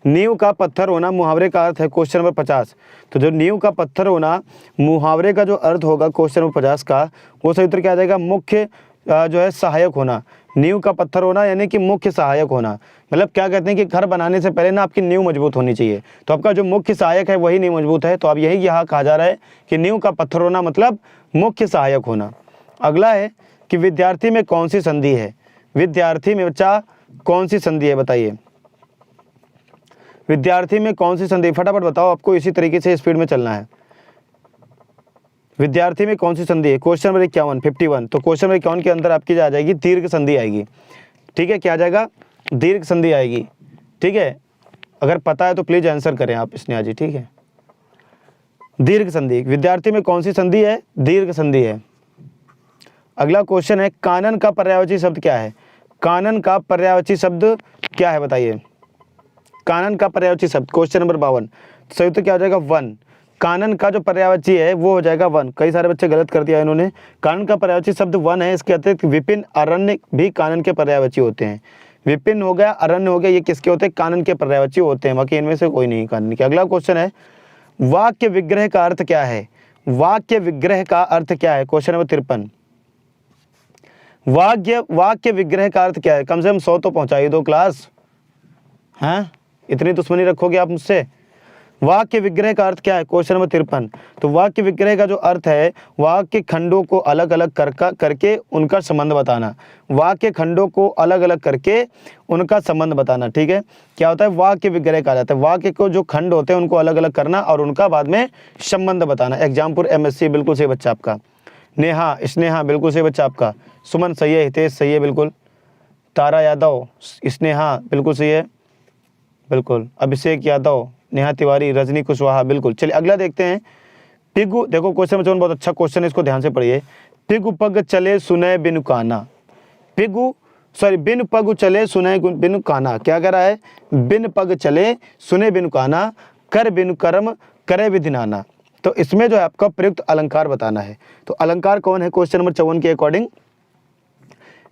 [SPEAKER 1] नींव का पत्थर होना मुहावरे का अर्थ है क्वेश्चन नंबर 50। तो जो नींव का पत्थर होना मुहावरे का जो अर्थ होगा क्वेश्चन नंबर 50 का, वो सही उत्तर क्या आ जाएगा? मुख्य जो है सहायक होना, नींव का पत्थर होना यानी कि मुख्य सहायक होना। मतलब क्या कहते हैं कि घर बनाने से पहले ना आपकी नींव मजबूत होनी चाहिए, तो आपका जो मुख्य सहायक है वही नींव मजबूत है। तो अब यही यहाँ कहा जा रहा है कि नींव का पत्थर होना मतलब मुख्य सहायक होना। अगला है कि विद्यार्थी में कौन सी संधि है। विद्यार्थी में बच्चा कौन सी संधि है बताइए, विद्यार्थी में कौन सी संधि, फटाफट बताओ, आपको इसी तरीके से स्पीड में चलना है। विद्यार्थी में कौन सी संधि है, क्वेश्चन नंबर 51 51। तो क्वेश्चन नंबर 51 के अंदर आपकी आ जाएगी दीर्घ संधि आएगी, ठीक है, क्या आ जाएगा, दीर्घ संधि आएगी, ठीक है। अगर पता है तो प्लीज आंसर करें आप स्नेहा जी, ठीक है। दीर्घ संधि, विद्यार्थी में कौन सी संधि है, दीर्घ संधि है। अगला क्वेश्चन है कानन का पर्यायवाची शब्द क्या है। कानन का पर्यायवाची शब्द क्या है बताइए, कानन का पर्यायवाची शब्द, क्वेश्चन नंबर 52। सही तो क्या हो जाएगा, वन। कानन का जो पर्यायवाची है वो हो जाएगा वन। कई सारे बच्चे गलत कर दिया इन्होंने, कानन का पर्यायवाची शब्द वन है। इसके अतिरिक्त विपिन, अरण्य भी कानन के पर्यायवाची होते हैं। विपिन हो गया, अरण्य हो गया, ये किसके होते हैं, कानन के पर्यायवाची होते हैं, बाकी इनमें से कोई नहीं कानन के। अगला क्वेश्चन है वाक्य विग्रह का अर्थ क्या है। वाक्य विग्रह का अर्थ क्या है, क्वेश्चन नंबर 53। वाक्य विग्रह का अर्थ क्या है, कम से कम 100 तो पहुंचाई दो क्लास, हैं इतनी दुश्मनी रखोगे आप मुझसे। वाक्य विग्रह का अर्थ क्या है, क्वेश्चन नंबर 53। तो वाक्य विग्रह का जो अर्थ है, वाक्य खंडों को अलग अलग करके उनका संबंध बताना। वाक्य खंडों को अलग अलग करके उनका संबंध बताना, ठीक है, क्या होता है, वाक्य विग्रह कहा जाता है। वाक्य को जो खंड होते हैं उनको अलग अलग करना और उनका बाद में संबंध बताना। एग्जाम्पल MSc, बिल्कुल सही बच्चा आपका। नेहा, स्नेहा, बिल्कुल सही बच्चा आपका। सुमन सही है, हितेश सही है बिल्कुल। तारा यादव, स्नेहा बिल्कुल सही है बिल्कुल। अभिषेक यादव, नेहा तिवारी, रजनी कुशवाहा, बिल्कुल। चलिए अगला देखते हैं। पिगु, देखो क्वेश्चन नंबर 54 बहुत अच्छा क्वेश्चन है, इसको ध्यान से पढ़िए। पिगु पग चले सुने बिनु काना। पिगु बिन पग चले सुने बिनु काना, क्या कह रहा है, बिन पग चले सुने बिनु काना, कर बिनु कर्म करे विधि नाना। तो इसमें जो है आपका प्रयुक्त अलंकार बताना है। तो अलंकार कौन है, क्वेश्चन नंबर 54 के अकॉर्डिंग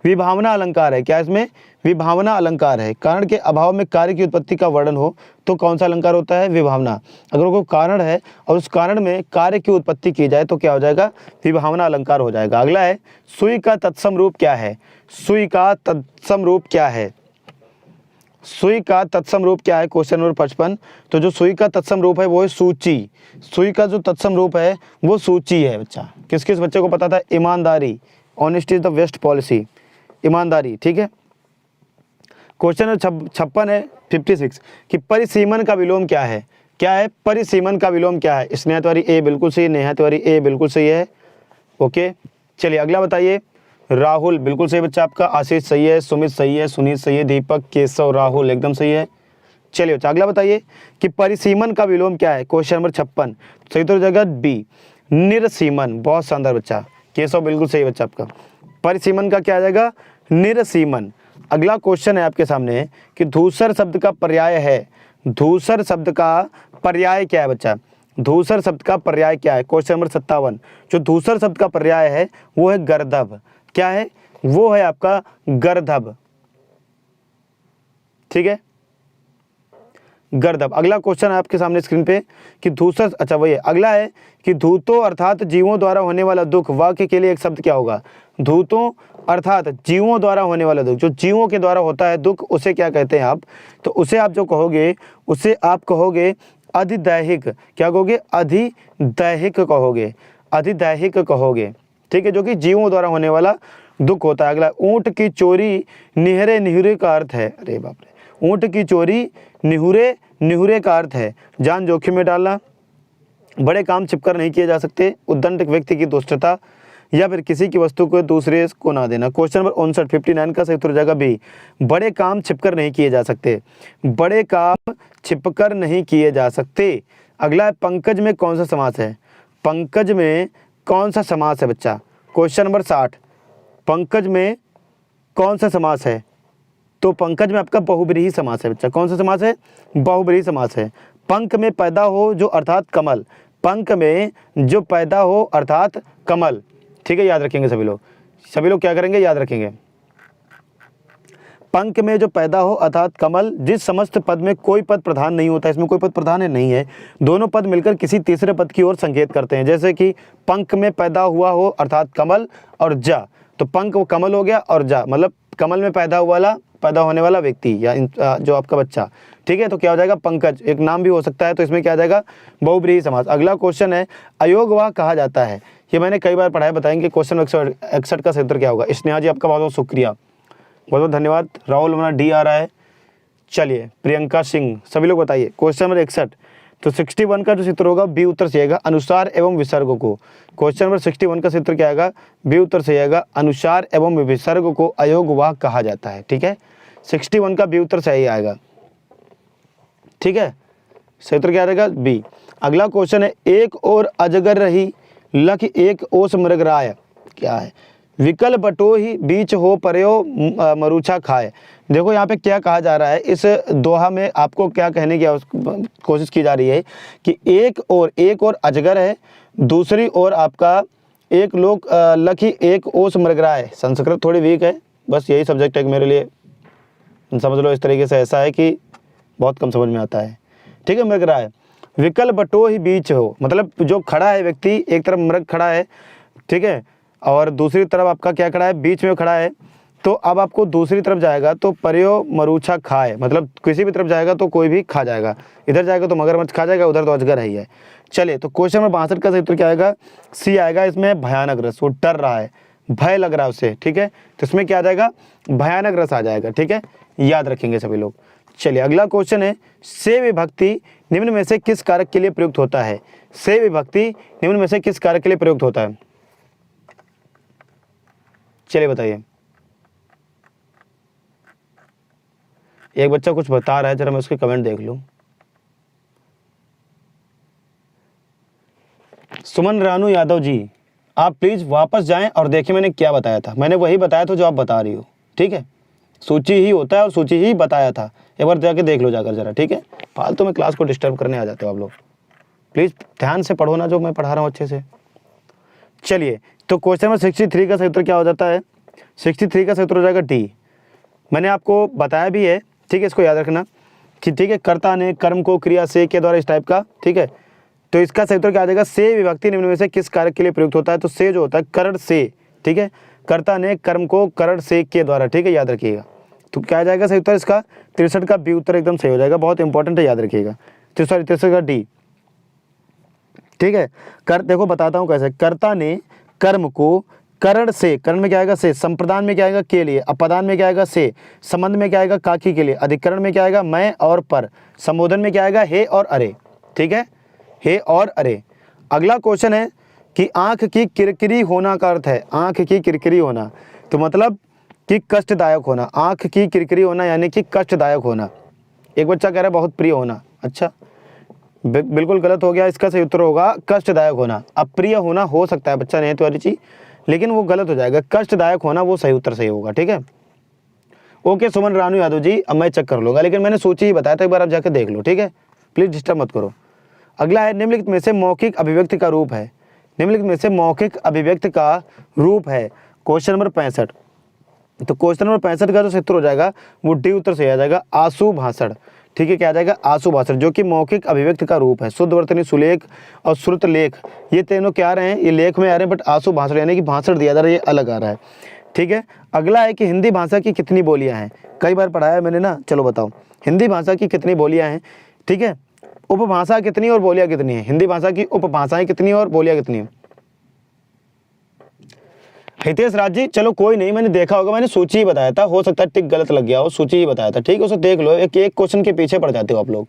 [SPEAKER 1] विभावना अलंकार है। क्या इसमें विभावना अलंकार है। कारण के अभाव में कार्य की उत्पत्ति का वर्णन हो तो कौन सा अलंकार होता है, विभावना। अगर कोई कारण है और उस कारण में कार्य की उत्पत्ति की जाए तो क्या हो जाएगा, विभावना अलंकार हो जाएगा। अगला है सुई का तत्सम रूप क्या है। सुई का तत्सम रूप क्या है, सुई का तत्सम रूप क्या है, क्वेश्चन नंबर 55। तो जो सुई का तत्सम रूप है वो है सूची। सुई का जो तत्सम रूप है वो सूची है बच्चा। किस किस बच्चे को पता था, ईमानदारी, honesty is the best policy, ईमानदारी, ठीक है। क्वेश्चन नंबर 56 है 56 कि परिसीमन का विलोम क्या है। क्या है, परिसीमन का विलोम क्या है। स्नेहा तिवारी ए बिल्कुल सही, नेहा तिवारी ए बिल्कुल सही है, ओके। चलिए अगला बताइए। राहुल बिल्कुल सही बच्चा आपका। आशीष सही है, सुमित सही है, सुनीत सही है, दीपक, केशव, राहुल एकदम सही है। चलिए बच्चा अगला बताइए कि परिसीमन का विलोम क्या है, क्वेश्चन नंबर 56। सही तो हो जाएगा बी, निरसीमन। बहुत शानदार बच्चा, केशव बिल्कुल सही बच्चा आपका। परिसीमन का क्या आ जाएगा, निरसीमन। अगला क्वेश्चन है आपके सामने कि धूसर शब्द का पर्याय है। धूसर शब्द का पर्याय क्या है बच्चा, धूसर शब्द का पर्याय क्या है, क्वेश्चन नंबर 57। जो धूसर शब्द का पर्याय है वो है गर्दभ। क्या है, वो है आपका गर्दभ, ठीक है, गर्दभ। अगला क्वेश्चन है आपके सामने स्क्रीन पे कि धूसर, अच्छा वही है। अगला है कि धूतों अर्थात जीवों द्वारा होने वाला दुख, वाक्य के लिए एक शब्द क्या होगा। धूतों अर्थात जीवों द्वारा होने वाला दुख, जो जीवों के द्वारा होता है दुख, उसे क्या कहते हैं आप, तो उसे आप जो कहोगे उसे आप कहोगे अधिदैहिक। क्या कहोगे, अधिदैहिक कहोगे, अधिदैहिक कहोगे, ठीक है, जो कि जीवों द्वारा होने वाला दुख होता है। अगला, ऊंट की चोरी निहरे निहुरे का अर्थ है। अरे बाप रे, ऊंट की चोरी निहुरे निहुरे का अर्थ है जान जोखिम में डालना, बड़े काम छिपकर नहीं किए जा सकते, उद्दंड व्यक्ति की दुष्टता, या फिर किसी की वस्तु को दूसरे को ना देना। क्वेश्चन नंबर 59 59 का सही उत्तर हो जाएगा बी, बड़े काम छिपकर नहीं किए जा सकते, बड़े काम छिपकर नहीं किए जा सकते। अगला है पंकज में कौन सा समास है। पंकज में कौन सा समास है बच्चा, क्वेश्चन नंबर 60। पंकज में कौन सा समास है, तो पंकज में आपका बहुब्रीहि समास है बच्चा। कौन सा समास है, बहुब्रीहि समास है। पंख में पैदा हो जो अर्थात कमल, पंख में जो पैदा हो अर्थात कमल, ठीक है, याद रखेंगे सभी लोग। सभी लोग क्या करेंगे, याद रखेंगे। पंख में जो पैदा हो अर्थात कमल, जिस समस्त पद में कोई पद प्रधान नहीं होता, इसमें कोई पद प्रधान है नहीं है, दोनों पद मिलकर किसी तीसरे पद की ओर संकेत करते हैं। जैसे कि पंख में पैदा हुआ हो अर्थात कमल और जा, तो पंख वो कमल हो गया, और जा मतलब कमल में पैदा होने वाला व्यक्ति या जो आपका बच्चा, ठीक है। तो क्या हो जाएगा, पंकज एक नाम भी हो सकता है, तो इसमें क्या आ जाएगा, बहुब्रीहि समास। अगला क्वेश्चन है, अयोगवाह कहा जाता है, ये मैंने कई बार पढ़ा है, बताएंगे क्वेश्चन 61 का सही उत्तर क्या होगा। स्नेहा जी आपका बहुत बहुत शुक्रिया, बहुत बहुत धन्यवाद। राहुल हमारा डी आ रहा है। चलिए प्रियंका सिंह, सभी लोग बताइए क्वेश्चन नंबर 61। तो 61 का जो सूत्र होगा बी उत्तर से आएगा, अनुसार एवं विसर्ग को। क्वेश्चन नंबर 61 का सूत्र क्या आएगा, बी उत्तर से आएगा, अनुसार एवं विसर्ग को अयोगवाह कहा जाता है, ठीक है। 61 का बी उत्तर सही आएगा, ठीक है। सही उत्तर क्या आएगा, बी। अगला क्वेश्चन है, एक और अजगर रही लख एक ओस मृगराय, क्या है, विकल बटो ही बीच हो परयो मरुछा खाए। देखो यहाँ पे क्या कहा जा रहा है, इस दोहा में आपको क्या कहने की कोशिश की जा रही है कि एक और अजगर है, दूसरी ओर आपका एक लोग लखी एक ओस मृगराय। संस्कृत थोड़ी वीक है, बस यही सब्जेक्ट है मेरे लिए, समझ लो। इस तरीके से ऐसा है कि बहुत कम समझ में आता है, ठीक है। मृगराय, विकल बटो ही बीच हो, मतलब जो खड़ा है व्यक्ति, एक तरफ मृग खड़ा है, ठीक है, और दूसरी तरफ आपका क्या खड़ा है, बीच में खड़ा है। तो अब आपको दूसरी तरफ जाएगा तो परयो मरुछा खाए, मतलब किसी भी तरफ जाएगा तो कोई भी खा जाएगा, इधर जाएगा तो मगरमच्छ खा जाएगा, उधर तो अजगर है ही है। चलिए तो क्वेश्चन नंबर 62 का सही उत्तर क्या आएगा, सी आएगा। इसमें भयानक रस, वो डर रहा है, भय लग रहा है उसे, ठीक है। तो इसमें क्या आ जाएगा, भयानक रस आ जाएगा, ठीक है, याद रखेंगे सभी लोग। चलिए अगला क्वेश्चन है, से विभक्ति निम्न में से किस कारक के लिए प्रयुक्त होता है। से विभक्ति निम्न में से किस कारक के लिए प्रयुक्त होता है, चलिए बताइए। एक बच्चा कुछ बता रहा है, जरा मैं उसके कमेंट देख लूं। सुमन रानू यादव जी, आप प्लीज वापस जाएं और देखिए मैंने क्या बताया था। मैंने वही बताया था जो आप बता रही हो, ठीक है। सूची ही होता है और सूची ही बताया था, एक बार जाके देख लो जाकर जरा, ठीक है। फालतू में क्लास को डिस्टर्ब करने आ जाते हो आप लोग, प्लीज ध्यान से पढ़ो ना जो मैं पढ़ा रहा हूँ अच्छे से। चलिए तो क्वेश्चन नंबर 63 का सही उत्तर क्या हो जाता है, 63 का सही उत्तर हो जाएगा डी। मैंने आपको बताया भी है, ठीक है, इसको याद रखना कि ठीक है, कर्ता ने कर्म को क्रिया से के द्वारा, इस टाइप का, ठीक है। तो इसका सही उत्तर क्या आ जाएगा, से विभक्ति निम्न में से किस कारक के लिए प्रयुक्त होता है। तो से जो होता है करण से, ठीक है, कर्ता ने कर्म को करण से के द्वारा, ठीक है, याद रखिएगा। तो क्या आ जाएगा सही उत्तर इसका, 63 का बी उत्तर एकदम सही हो जाएगा, बहुत इंपॉर्टेंट है, याद रखिएगा। 63 का डी, ठीक है। कर देखो बताता हूँ कैसे, कर्ता ने कर्म को करण से, करण में क्या आएगा से, संप्रदान में क्या आएगा के लिए, अपदान में क्या आएगा से, संबंध में क्या आएगा काकी के लिए, अधिकरण में क्या आएगा मैं और पर, संबोधन में क्या आएगा हे और अरे, ठीक है, हे और अरे। अगला क्वेश्चन है कि आंख की किरकिरी होना का अर्थ है, आंख की किरकिरी होना तो मतलब कि कष्टदायक होना, आंख की किरकिरी होना यानी कि कष्टदायक होना। एक बच्चा कह रहा है बहुत प्रिय होना, अच्छा बिल्कुल गलत हो गया, इसका सही उत्तर होगा कष्टदायक होना। अप्रिय होना हो सकता है बच्चा नहीं तो वाली चीज, लेकिन वो गलत हो जाएगा, कष्टदायक होना वो सही उत्तर सही होगा, ठीक है। ओके सुमन रानू यादव जी, अब मैं चेक कर लूंगा, लेकिन मैंने सोची ही बताया था, एक बार आप जाकर देख लो, ठीक है, प्लीज डिस्टर्ब मत करो। अगला है, निम्नलिखित में से मौखिक अभिव्यक्ति का रूप है, निम्नलिखित में से मौखिक अभिव्यक्ति का रूप है। क्वेश्चन नंबर 65, तो क्वेश्चन नंबर 65 का जो उत्तर हो जाएगा वो डी उत्तर से आ जाएगा, आंसू भाषण, ठीक है, क्या आ जाएगा आंसू भाषण, जो कि मौखिक अभिव्यक्ति का रूप है। शुद्ध वर्तनी, सुलेख और श्रुत लेख, ये तीनों क्या आ रहे हैं, ये लेख में आ रहे हैं, बट आंसू भाषण यानी कि भाषण दिया जा रहा है, ये अलग आ रहा है, ठीक है। अगला है कि हिंदी भाषा की कितनी बोलियां हैं, कई बार पढ़ाया है मैंने ना, चलो बताओ हिंदी भाषा की कितनी बोलियां हैं, ठीक है। उपभाषा कितनी और बोलियां कितनी है, हिंदी भाषा की उपभाषाएं कितनी और बोलियां कितनी है। हितेश राज जी, चलो कोई नहीं, मैंने देखा होगा, मैंने सूची ही बताया था, हो सकता है टिक गलत लग गया हो, सूची ही बताया था, ठीक है, उसे देख लो। एक क्वेश्चन के पीछे पड़ जाते हो आप लोग,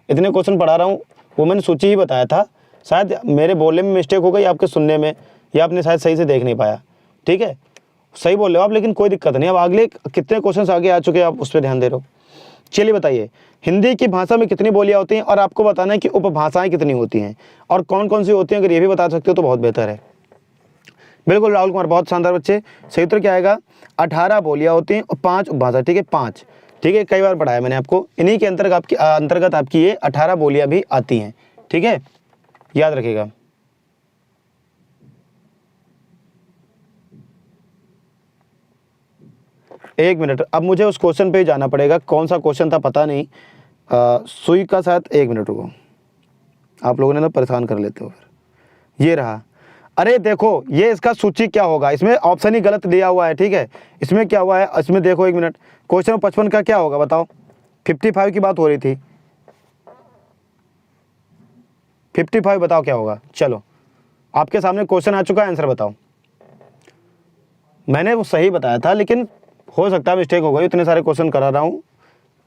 [SPEAKER 1] इतने क्वेश्चन पढ़ा रहा हूँ, वो मैंने सूची ही बताया था, शायद मेरे बोलने में मिस्टेक हो गई, आपके सुनने में, या आपने शायद सही से देख नहीं पाया, ठीक है, सही बोल रहे हो आप, लेकिन कोई दिक्कत नहीं। अब अगले कितने क्वेश्चन आगे आ चुके हैं, आप उस पर ध्यान दे रहे हो। चलिए बताइए, हिंदी की भाषा में कितनी बोलियां होती हैं, और आपको बताना है कि उपभाषाएं कितनी होती हैं और कौन कौन सी होती हैं, अगर ये भी बता सकते हो तो बहुत बेहतर है। बिल्कुल राहुल कुमार, बहुत शानदार बच्चे, सही उत्तर क्या आएगा, 18 बोलियां होती हैं और 5 उपभाषा, ठीक है, 5, ठीक है, कई बार पढ़ाया मैंने आपको, इन्हीं के अंतर्गत आपकी ये 18 बोलियां भी आती हैं, ठीक है, याद रखिएगा। एक मिनट, अब मुझे उस क्वेश्चन पे जाना पड़ेगा, कौन सा क्वेश्चन था पता नहीं, सुई का साथ, एक मिनट रुको, आप लोगों ने ना परेशान कर लेते हो फिर। ये रहा, अरे देखो ये इसका सूची क्या होगा, इसमें ऑप्शन ही गलत दिया हुआ है, ठीक है। इसमें क्या हुआ है, इसमें देखो एक मिनट, क्वेश्चन नंबर 55 का क्या होगा बताओ। 55 की बात हो रही थी, 55 बताओ क्या होगा। चलो आपके सामने क्वेश्चन आ चुका है, आंसर बताओ। मैंने वो सही बताया था, लेकिन हो सकता है मिस्टेक हो गई, इतने सारे क्वेश्चन करा रहा हूँ,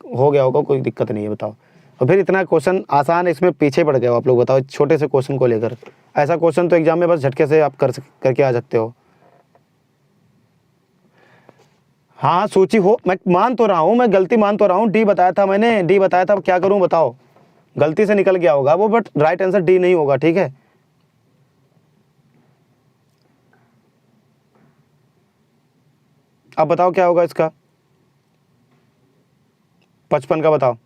[SPEAKER 1] हो गया होगा, कोई दिक्कत नहीं है, बताओ। और फिर इतना क्वेश्चन आसान है, इसमें पीछे पड़ गए हो आप लोग, बताओ छोटे से क्वेश्चन को लेकर। ऐसा क्वेश्चन तो एग्जाम में बस झटके से आप करके आ सकते हो। हाँ सूची हो, मैं मान तो रहा हूँ, मैं गलती मान तो रहा हूँ, डी बताया था मैंने, डी बताया था, क्या करूँ बताओ। गलती से निकल गया होगा वो, बट राइट आंसर डी नहीं होगा, ठीक है। अब बताओ क्या होगा इसका, 55 का बताओ।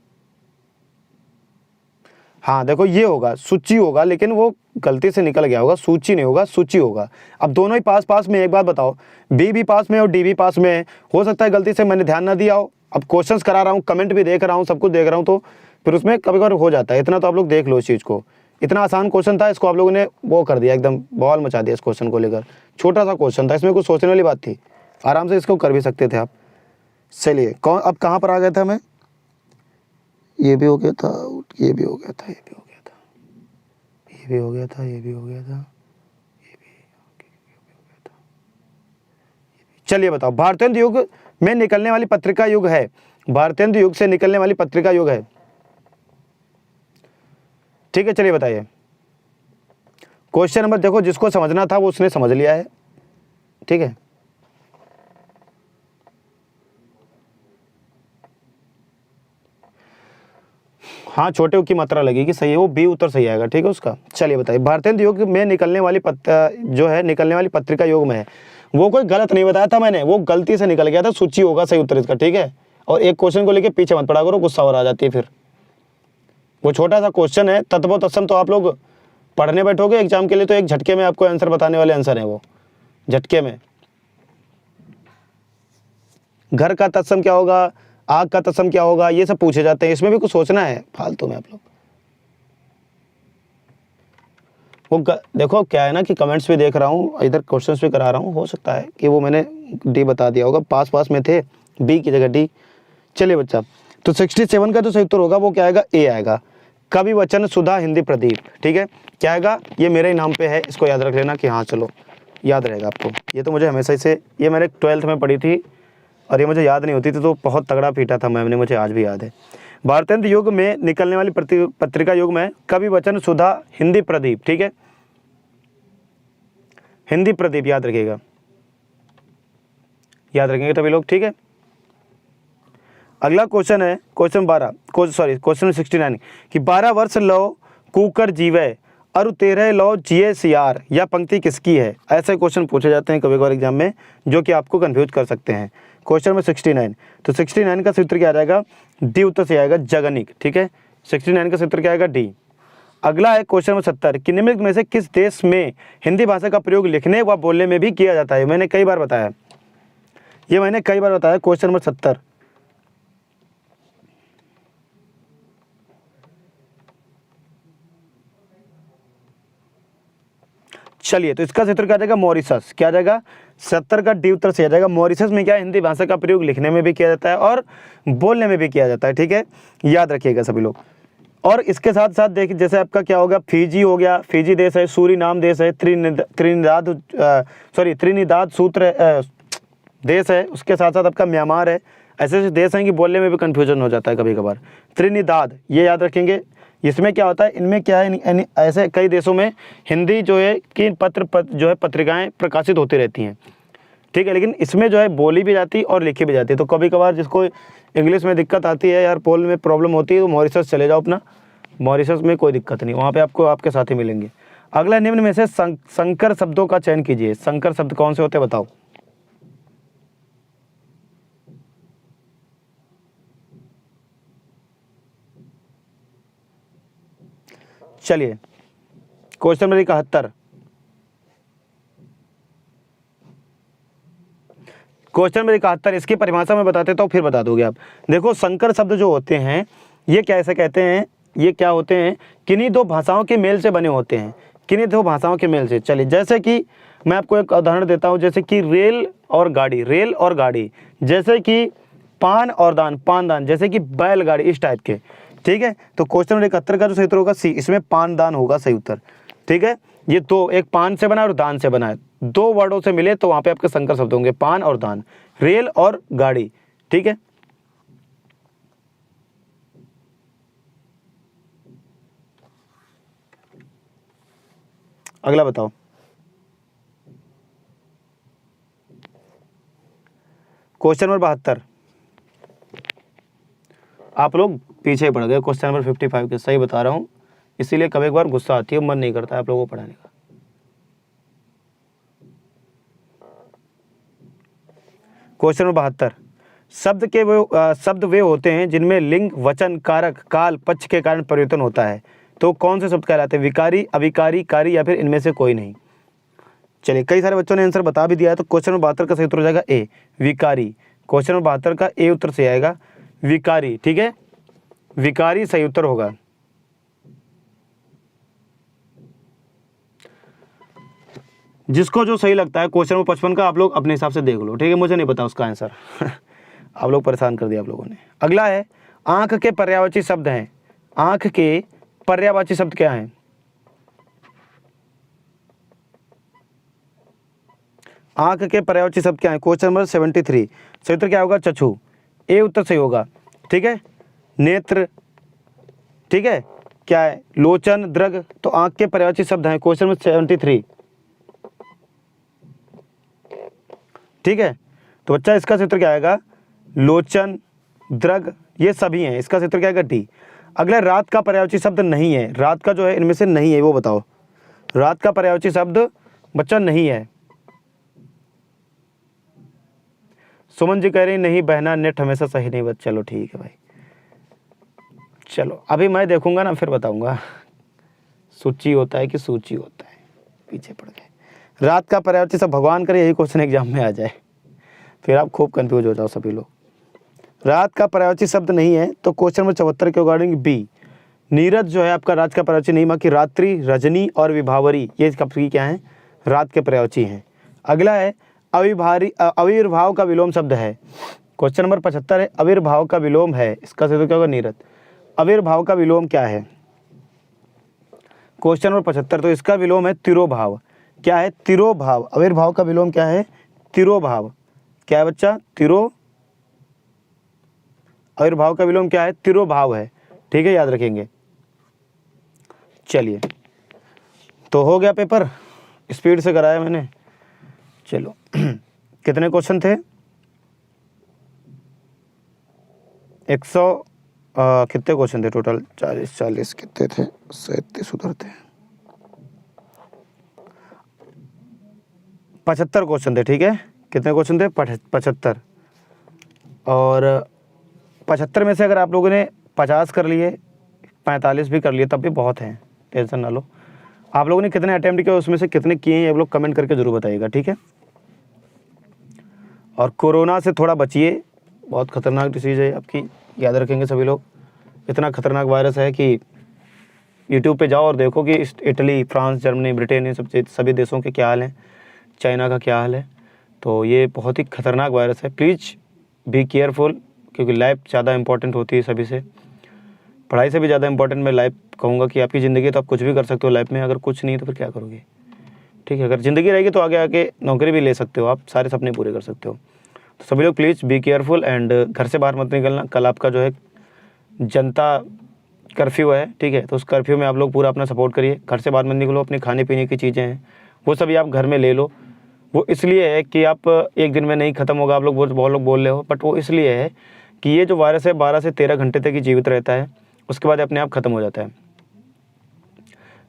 [SPEAKER 1] हाँ देखो ये होगा, सूची होगा, लेकिन वो गलती से निकल गया होगा, सूची नहीं होगा, सूची होगा। अब दोनों ही पास पास में, एक बात बताओ, बी भी पास में और डी भी पास में है, हो सकता है गलती से मैंने ध्यान ना दिया हो। अब क्वेश्चंस करा रहा हूँ, कमेंट भी देख रहा हूँ, सब कुछ देख रहा हूँ, तो फिर उसमें कभी कभार हो जाता है। इतना तो आप लोग देख लो इस चीज़ को, इतना आसान क्वेश्चन था, इसको आप लोगों ने वो कर दिया, एकदम बॉल मचा दिया इस क्वेश्चन को लेकर। छोटा सा क्वेश्चन था, इसमें कुछ सोचने वाली बात थी, आराम से इसको कर भी सकते थे आप। चलिए कौन, अब कहाँ पर आ गया था मैं, ये भी हो गया था, ये भी हो गया था, ये भी हो गया था, ये भी हो गया था, ये भी हो गया था, ये भी हो गया था। चलिए बताओ, भारतेंदु युग में निकलने वाली पत्रिका युग है, भारतेंदु युग से निकलने वाली पत्रिका युग है, ठीक है। चलिए बताइए। क्वेश्चन नंबर देखो, जिसको समझना था वो उसने समझ लिया है, ठीक है। हाँ छोटे की मात्रा लगेगी, सही है, वो बी उत्तर सही आएगा, ठीक है उसका। चलिए बताइए, भारतेंदु युग में निकलने वाली जो है निकलने वाली पत्रिका युग में है, वो कोई गलत नहीं बताया था मैंने, वो गलती से निकल गया था, सूची होगा सही उत्तर इसका, ठीक है। और एक क्वेश्चन को लेके पीछे मत पड़ा करो, गुस्सा और आ जाती है फिर। वो छोटा सा क्वेश्चन है, तत्व तत्सम तो आप लोग पढ़ने बैठोगे एग्जाम के लिए तो एक झटके में आपको आंसर बताने वाले आंसर है वो, झटके में। घर का तत्सम क्या होगा, आग का तत्सम क्या होगा, ये सब पूछे जाते हैं, इसमें भी कुछ सोचना है फालतू में आप लोग। वो देखो क्या है ना कि कमेंट्स भी देख रहा हूँ, इधर क्वेश्चंस भी करा रहा हूँ, हो सकता है कि वो मैंने डी बता दिया होगा, पास पास में थे, बी की जगह डी। चलिए बच्चा, तो 67 का जो सही उत्तर होगा वो क्या आएगा, ए आएगा, कवि वचन सुधा हिंदी प्रदीप, ठीक है। क्या आएगा, ये मेरे ही नाम पे है, इसको याद रख लेना कि हाँ चलो याद रहेगा आपको। ये तो मुझे हमेशा से, ये मैंने 12th में पढ़ी थी और ये मुझे याद नहीं होती थी, तो बहुत तगड़ा पीटा था मैम ने, मुझे आज भी याद है। भारतेंदु युग में निकलने वाली पत्रिका युग में कवि वचन सुधा हिंदी प्रदीप, ठीक है, हिंदी प्रदीप याद रखिएगा, याद रखेंगे तभी लोग, ठीक है। अगला क्वेश्चन है क्वेश्चन 69 कि 12 वर्ष लो कूकर जीवे अरु 13 लो जिये सियार, यह पंक्ति किसकी है। ऐसे क्वेश्चन पूछे जाते हैं कभी कभार एग्जाम में, जो कि आपको कंफ्यूज कर सकते हैं। क्वेश्चन में 69, तो 69 का सूत्र क्या आ जाएगा, डी उत्तर से आएगा, जगनिक, ठीक है। 69 का सूत्र क्या आएगा, डी। अगला है क्वेश्चन नंबर 70 कि निम्नलिखित में से किस देश में हिंदी भाषा का प्रयोग लिखने व बोलने में भी किया जाता है। मैंने कई बार बताया, ये मैंने कई बार बताया। क्वेश्चन नंबर 70, चलिए तो इसका सूत्र क्या आ जाएगा, मॉरिशस। क्या आ जाएगा, 70 का डी उत्तर से आ जाएगा। मॉरिशस में क्या हिंदी भाषा का प्रयोग लिखने में भी किया जाता है और बोलने में भी किया जाता है, ठीक है, याद रखिएगा सभी लोग। और इसके साथ साथ देखिए, जैसे आपका क्या हो गया, फिजी हो गया, फिजी देश है, सूरीनाम देश है, त्रिनिदाद सूत्र देश है, उसके साथ साथ आपका म्यांमार है। ऐसे ऐसे देश हैं कि बोलने में भी कन्फ्यूजन हो जाता है कभी कभार। त्रिनिदाद ये याद रखेंगे। इसमें क्या होता है, इनमें क्या है, ऐसे कई देशों में हिंदी जो है कि जो है पत्रिकाएं प्रकाशित होती रहती हैं, ठीक है, लेकिन इसमें जो है बोली भी जाती है और लिखी भी जाती है। तो कभी कभार जिसको इंग्लिश में दिक्कत आती है यार, पोल में प्रॉब्लम होती है, तो मॉरिशस चले जाओ अपना, मॉरिशस में कोई दिक्कत नहीं, वहाँ पे आपको आपके साथी मिलेंगे। अगला, निम्न में से संकर शब्दों का चयन कीजिए। संकर शब्द कौन से होते हैं बताओ। चलिए क्वेश्चन नंबर 71, क्वेश्चन नंबर 71, इसकी परिभाषा में बताते तो फिर बता दोगे आप। देखो संकर शब्द जो होते हैं ये कैसे कहते हैं, ये क्या होते हैं, किन्हीं दो भाषाओं के मेल से बने होते हैं। किन्हीं दो भाषाओं के मेल से। चलिए, जैसे कि मैं आपको एक उदाहरण देता हूँ, जैसे कि रेल और गाड़ी, रेल और गाड़ी, जैसे कि पान और दान, पान दान, जैसे कि बैलगाड़ी, इस टाइप के। ठीक है, तो क्वेश्चन नंबर 71 का जो सही उत्तर होगा सी, इसमें पान दान होगा सही उत्तर। ठीक है, ये दो, एक पान से बना और दान से बना है, दो वर्डों से मिले तो वहाँ पे आपके संकर शब्द होंगे, पान और दान, रेल और गाड़ी। ठीक है, अगला बताओ। क्वेश्चन नंबर 72, आप लोग पीछे पड़ गए क्वेश्चन नंबर 55 के, सही बता रहा हूँ, इसीलिए कभी कभार गुस्सा आती है, मन नहीं करता है आप लोगों को पढ़ाने का। क्वेश्चन नंबर 72, शब्द वे होते हैं जिनमें लिंग, वचन, कारक, काल, पक्ष के कारण परिवर्तन होता है, तो कौन से शब्द कहलाते हैं? विकारी, अविकारी, कारी या फिर इनमें से कोई नहीं। चलिए, कई सारे बच्चों ने आंसर बता भी दिया है, तो क्वेश्चन नंबर 72 का सही उत्तर हो जाएगा ए, विकारी। क्वेश्चन नंबर 72 का ए उत्तर सही आएगा, विकारी। ठीक है, विकारी सही उत्तर होगा। जिसको जो सही लगता है क्वेश्चन नंबर 55 का आप लोग अपने हिसाब से देख लो। ठीक है, मुझे नहीं पता उसका आंसर आप लोग परेशान कर दिया आप लोगों ने। अगला है, आंख के पर्यायवाची शब्द हैं, आंख के पर्यायवाची शब्द क्या हैं? आंख के पर्यायवाची शब्द क्या है? क्वेश्चन नंबर 73, सही उत्तर क्या होगा? चक्षु, ए उत्तर सही होगा। ठीक है, नेत्र, ठीक है, क्या है? लोचन, दृग, तो आंख के पर्यायवाची शब्द हैं, क्वेश्चन नंबर 73। ठीक है, तो बच्चा इसका सही उत्तर क्या आएगा? लोचन, दृग, ये सभी हैं, इसका सही उत्तर क्या आएगा? डी। अगला, रात का पर्यायवाची शब्द नहीं है, रात का जो है इनमें से नहीं है, वो बताओ। रात का पर्यायवाची शब्द बच्चा नहीं है। सुमन जी कह रही नहीं बहना, नेट हमेशा सही नहीं बच, चलो ठीक है भाई, चलो अभी मैं देखूंगा ना फिर बताऊंगा सूची होता है कि सूची होता है, पीछे पड़ गए। रात का पर्यायवाची शब्द, भगवान करे यही क्वेश्चन एग्जाम में आ जाए, फिर आप खूब कंफ्यूज हो जाओ सभी लोग। रात का पर्यायवाची शब्द नहीं है, तो क्वेश्चन नंबर 74 के अकॉर्डिंग बी, नीरज जो है आपका रात का पर्यायवाची नहीं, बाकी रात्रि, रजनी और विभावरी ये कब की क्या है? रात के पर्यायवाची हैं। अगला है, आविर्भाव का विलोम शब्द है, क्वेश्चन नंबर 75 है, आविर्भाव का विलोम है, इसका सही क्या होगा? नीरज। आविर्भाव का विलोम क्या है? क्वेश्चन नंबर 75, तो इसका विलोम है तिरोभाव। क्या है? तिरोभाव। आविर्भाव का विलोम क्या है? तिरोभाव। क्या है बच्चा? आविर्भाव का विलोम क्या है? तिरोभाव है। ठीक है, याद रखेंगे। चलिए, तो हो गया पेपर, स्पीड से कराया मैंने। चलो कितने क्वेश्चन थे? 100 कितने क्वेश्चन थे टोटल? 40 कितने थे? 37 उधर थे। 75 क्वेश्चन थे। ठीक है, कितने क्वेश्चन थे? 75। और 75 में से अगर आप लोगों ने 50 कर लिए, 45 भी कर लिए, तब भी बहुत हैं, टेंशन ना लो। आप लोगों ने कितने अटेम्प्ट किए, उसमें से कितने किए हैं, आप लोग कमेंट करके ज़रूर बताइएगा। ठीक है, और कोरोना से थोड़ा बचिए, बहुत ख़तरनाक डिसीज़ है आपकी, याद रखेंगे सभी लोग। इतना ख़तरनाक वायरस है कि यूट्यूब पे जाओ और देखो कि इटली, फ्रांस, जर्मनी, ब्रिटेन, ये सभी देशों के क्या हाल हैं, चाइना का क्या हाल है। तो ये बहुत ही ख़तरनाक वायरस है, प्लीज़ बी केयरफुल, क्योंकि लाइफ ज़्यादा इंपॉर्टेंट होती है सभी से, पढ़ाई से भी ज़्यादा इंपॉर्टेंट मैं लाइफ कहूँगा कि आपकी ज़िंदगी, तो आप कुछ भी कर सकते हो लाइफ में, अगर कुछ नहीं तो फिर क्या करोगे? ठीक है, अगर ज़िंदगी रहेगी तो आगे आके नौकरी भी ले सकते हो, आप सारे सपने पूरे कर सकते हो। तो सभी लोग प्लीज़ बी केयरफुल एंड घर से बाहर मत निकलना। कल आपका जो है जनता कर्फ्यू है, ठीक है, तो उस कर्फ्यू में आप लोग पूरा अपना सपोर्ट करिए, घर से बाहर मत निकलो। अपने खाने पीने की चीज़ें हैं वो सभी आप घर में ले लो। वो इसलिए है कि आप एक दिन में नहीं ख़त्म होगा, आप लोग बहुत लोग बोल रहे हो, बट वो इसलिए है कि ये जो वायरस है 12 से 13 घंटे तक ही जीवित रहता है, उसके बाद अपने आप ख़त्म हो जाता है।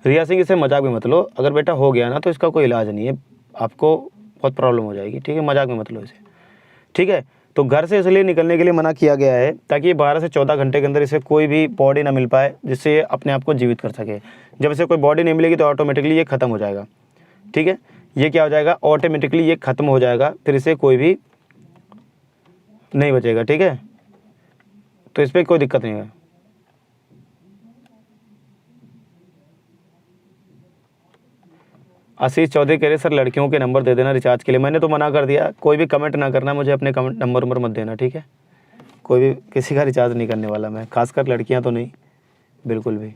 [SPEAKER 1] रिया सिंह, इसे मजाक में मत लो, अगर बेटा हो गया ना तो इसका कोई इलाज नहीं है, आपको बहुत प्रॉब्लम हो जाएगी। ठीक है, मजाक में मत लो इसे। ठीक है, तो घर से इसलिए निकलने के लिए मना किया गया है ताकि 12 से 14 घंटे के अंदर इसे कोई भी बॉडी ना मिल पाए जिससे ये अपने आप को जीवित कर सके। जब इसे कोई बॉडी नहीं मिलेगी तो ऑटोमेटिकली ये ख़त्म हो जाएगा। ठीक है, ये क्या हो जाएगा? ऑटोमेटिकली ये ख़त्म हो जाएगा, फिर इसे कोई भी नहीं बचेगा। ठीक है, तो इस पर कोई दिक्कत नहीं है। आशीष चौधरी कह रहे सर लड़कियों के नंबर दे देना रिचार्ज के लिए। मैंने तो मना कर दिया, कोई भी कमेंट ना करना, मुझे अपने कमेंट नंबर मत देना, ठीक है। कोई भी किसी का रिचार्ज नहीं करने वाला मैं, खासकर लड़कियां तो नहीं, बिल्कुल भी।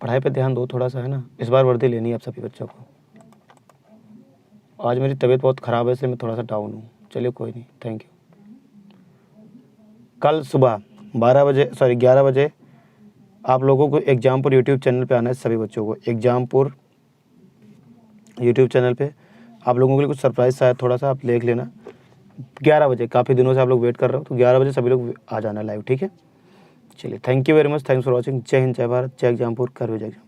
[SPEAKER 1] पढ़ाई पे ध्यान दो थोड़ा सा, है ना। इस बार वर्दी लेनी है आप सभी बच्चों को। आज मेरी तबीयत बहुत ख़राब है इसलिए मैं थोड़ा सा डाउन हूँ। चलिए कोई नहीं, थैंक यू। कल सुबह 11 बजे आप लोगों को एग्जामपुर यूट्यूब चैनल पे आना है। सभी बच्चों को एग्जामपुर यूट्यूब चैनल पे आप लोगों के लिए कुछ सरप्राइज शायद, थोड़ा सा आप देख लेना। 11 बजे, काफ़ी दिनों से आप लोग वेट कर रहे हो, तो 11 बजे सभी लोग आ जाना लाइव, ठीक है। चलिए thank you very much, thanks for watching. जय हिंद, जय भारत, जय एग्जामपुर, कर जय एग्जाम।